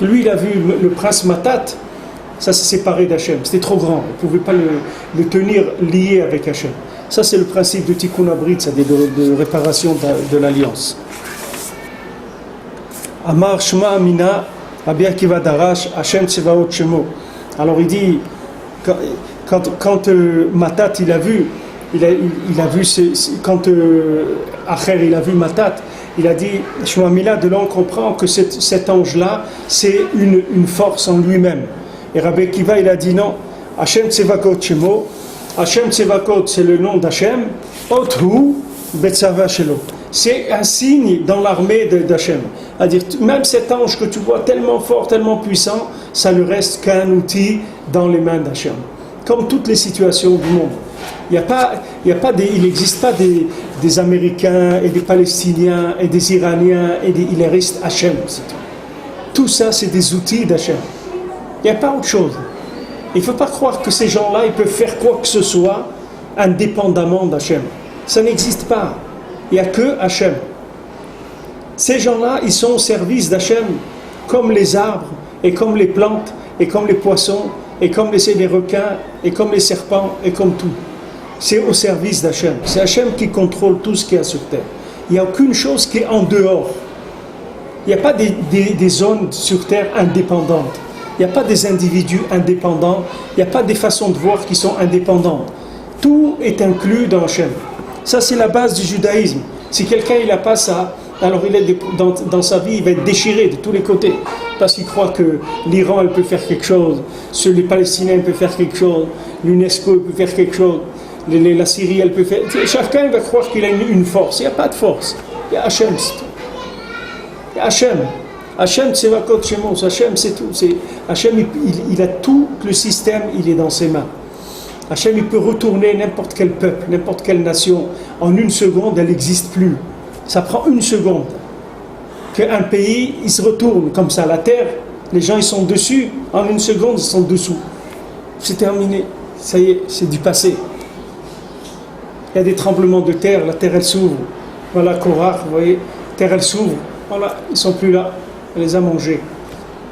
Lui, il a vu le prince Matat, ça s'est séparé d'Hachem. C'était trop grand. Il ne pouvait pas le tenir lié avec Hachem. Ça, c'est le principe de Tikkun Abrit, c'est-à-dire de réparation de l'alliance. Amar Shema Amina, Rabbi Akiva Darash, Hachem Tsevaot Shemo. Alors il dit, quand Matat, il a vu, quand Acher, il a vu Matat, il a dit, Shema Amina, de là on comprend que cet ange-là, c'est une force en lui-même. Et Rabbi Akiva, il a dit non, Hachem Tsevaot Shemo, Hachem Tsevakot, c'est le nom d'Hachem. Othu Betzava Shelo. C'est un signe dans l'armée d'Hachem. C'est-à-dire, même cet ange que tu vois tellement fort, tellement puissant, ça ne reste qu'un outil dans les mains d'Hachem. Comme toutes les situations du monde. Il n'existe pas des Américains et des Palestiniens et des Iraniens, il reste Hachem. Tout ça, c'est des outils d'Hachem. Il n'y a pas autre chose. Il ne faut pas croire que ces gens-là, ils peuvent faire quoi que ce soit indépendamment d'Hachem. Ça n'existe pas. Il n'y a que Hachem. Ces gens-là, ils sont au service d'Hachem, comme les arbres, et comme les plantes, et comme les poissons, et comme les requins, et comme les serpents, et comme tout. C'est au service d'Hachem. C'est Hachem qui contrôle tout ce qu'il y a sur terre. Il n'y a aucune chose qui est en dehors. Il n'y a pas des zones sur terre indépendantes. Il n'y a pas des individus indépendants, il n'y a pas des façons de voir qui sont indépendantes. Tout est inclus dans Hachem. Ça, c'est la base du judaïsme. Si quelqu'un n'a pas ça, alors dans sa vie, il va être déchiré de tous les côtés. Parce qu'il croit que l'Iran, elle peut faire quelque chose, les Palestiniens, elle peut faire quelque chose, l'UNESCO, elle peut faire quelque chose, la Syrie, elle peut faire... Chacun va croire qu'il a une force. Il n'y a pas de force. Il y a Hachem, c'est tout. Il y a Hachem. Hachem, c'est Vakot Shemos, Hachem, c'est tout. Hachem, il a tout le système, il est dans ses mains. Hachem, il peut retourner n'importe quel peuple, n'importe quelle nation. En une seconde, elle n'existe plus. Ça prend une seconde. Qu'un pays, il se retourne comme ça. La terre, les gens, ils sont dessus. En une seconde, ils sont dessous. C'est terminé. Ça y est, c'est du passé. Il y a des tremblements de terre, la terre, elle s'ouvre. Voilà, Korach, vous voyez, la terre, elle s'ouvre. Voilà, ils ne sont plus là. Elle les a mangés.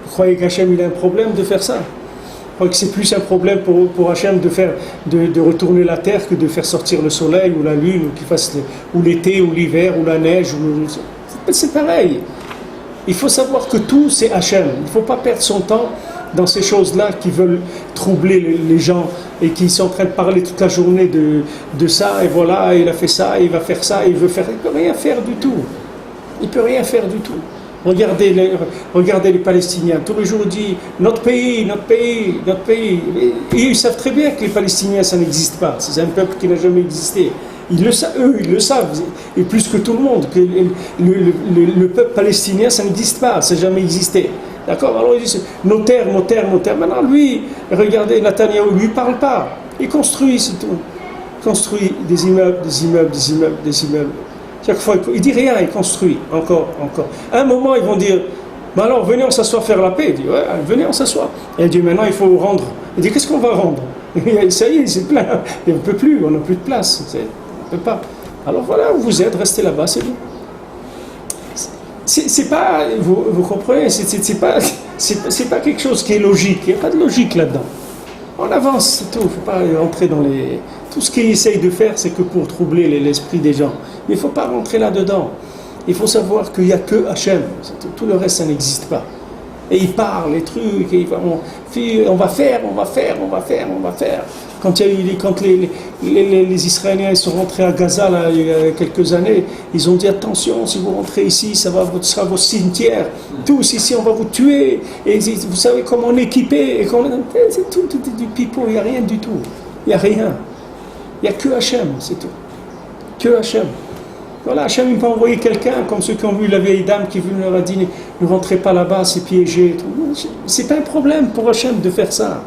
Vous croyez qu'Hachem il a un problème de faire ça? Vous croyez que c'est plus un problème pour Hachem de retourner la terre que de faire sortir le soleil ou la lune ou l'été ou l'hiver ou la neige c'est pareil. Il faut savoir que tout c'est Hachem. Il ne faut pas perdre son temps dans ces choses-là qui veulent troubler les gens et qui sont en train de parler toute la journée de ça et voilà, il a fait ça, il va faire ça, il veut faire... Il ne peut rien faire du tout. Il ne peut rien faire du tout. Regardez les Palestiniens. Tous les jours, ils disent notre pays, notre pays, notre pays. Et ils savent très bien que les Palestiniens, ça n'existe pas. C'est un peuple qui n'a jamais existé. Eux, ils le savent. Et plus que tout le monde, que le peuple palestinien, ça n'existe pas. Ça n'a jamais existé. D'accord? Alors ils disent nos terres, nos terres, nos terres. Maintenant, lui, regardez, Netanyahou, lui, il ne parle pas. Il construit, c'est tout. Il construit des immeubles, des immeubles, des immeubles, des immeubles. Chaque fois, il ne dit rien, il construit, encore. À un moment, ils vont dire, mais alors, venez, on s'assoit faire la paix. Il dit, ouais, venez, on s'assoit. Et il dit, maintenant, il faut rendre. Il dit, qu'est-ce qu'on va rendre? Ça y est, c'est plein. Et on ne peut plus, on n'a plus de place. On ne peut pas. Alors voilà, où vous êtes, restez là-bas, c'est tout. C'est pas, vous comprenez, c'est pas quelque chose qui est logique. Il n'y a pas de logique là-dedans. On avance, c'est tout. Il ne faut pas rentrer dans les... Tout ce qu'ils essayent de faire, c'est que pour troubler l'esprit des gens. Mais il ne faut pas rentrer là-dedans. Il faut savoir qu'il n'y a que Hachem. Tout le reste, ça n'existe pas. Et ils parlent, les trucs, et on va faire. Quand les Israéliens sont rentrés à Gaza là, il y a quelques années, ils ont dit attention, si vous rentrez ici, ce sera votre cimetière. Tous ici, on va vous tuer. Et vous savez comment on est équipé. C'est tout du pipeau, il n'y a rien du tout. Il n'y a rien. Il n'y a que Hachem, c'est tout. Que Hachem. Voilà, Hachem, il peut envoyer quelqu'un, comme ceux qui ont vu la vieille dame qui leur a dit ne rentrez pas là-bas, c'est piégé. C'est pas un problème pour Hachem de faire ça.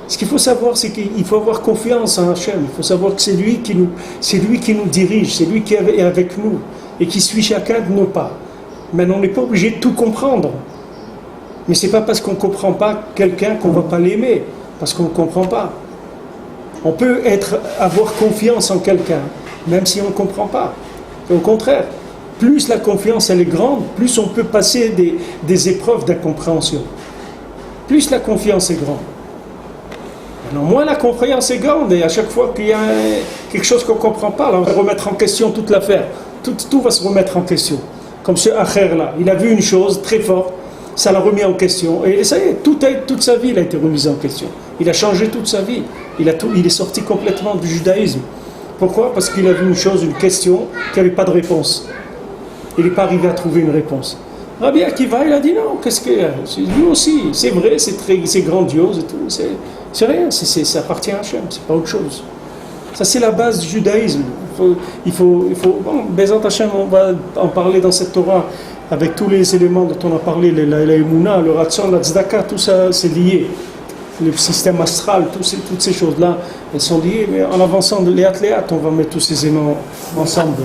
Ce qu'il faut savoir, c'est qu'il faut avoir confiance en Hachem. Il faut savoir que c'est lui qui nous dirige, c'est lui qui est avec nous et qui suit chacun de nos pas. Maintenant, on n'est pas obligé de tout comprendre. Mais ce n'est pas parce qu'on ne comprend pas quelqu'un qu'on ne va pas l'aimer, parce qu'on ne comprend pas. On peut avoir confiance en quelqu'un, même si on ne comprend pas. Et au contraire, plus la confiance elle est grande, plus on peut passer des épreuves d'incompréhension. Plus la confiance est grande. Alors, moins la confiance est grande, et à chaque fois qu'il y a quelque chose qu'on ne comprend pas, alors on va remettre en question toute l'affaire. Tout va se remettre en question. Comme ce Acher là, il a vu une chose très forte, ça l'a remis en question, et ça y est, toute sa vie il a été remise en question. Il a changé toute sa vie. Il est sorti complètement du judaïsme. Pourquoi? Parce qu'il a vu une chose, une question, qui n'avait pas de réponse. Il n'est pas arrivé à trouver une réponse. Rabbi Akiva, il a dit non, qu'est-ce que... Lui aussi, c'est vrai, c'est grandiose et tout, c'est rien, ça appartient à Hachem, c'est pas autre chose. Ça, c'est la base du judaïsme. Il faut bon, Bezat Hachem, on va en parler dans cette Torah, avec tous les éléments dont on a parlé, la Emouna, le Ratzon, la Tzedaka, tout ça, c'est lié. Le système astral, toutes ces choses-là, elles sont liées, mais en avançant de léat, on va mettre tous ces éléments ensemble.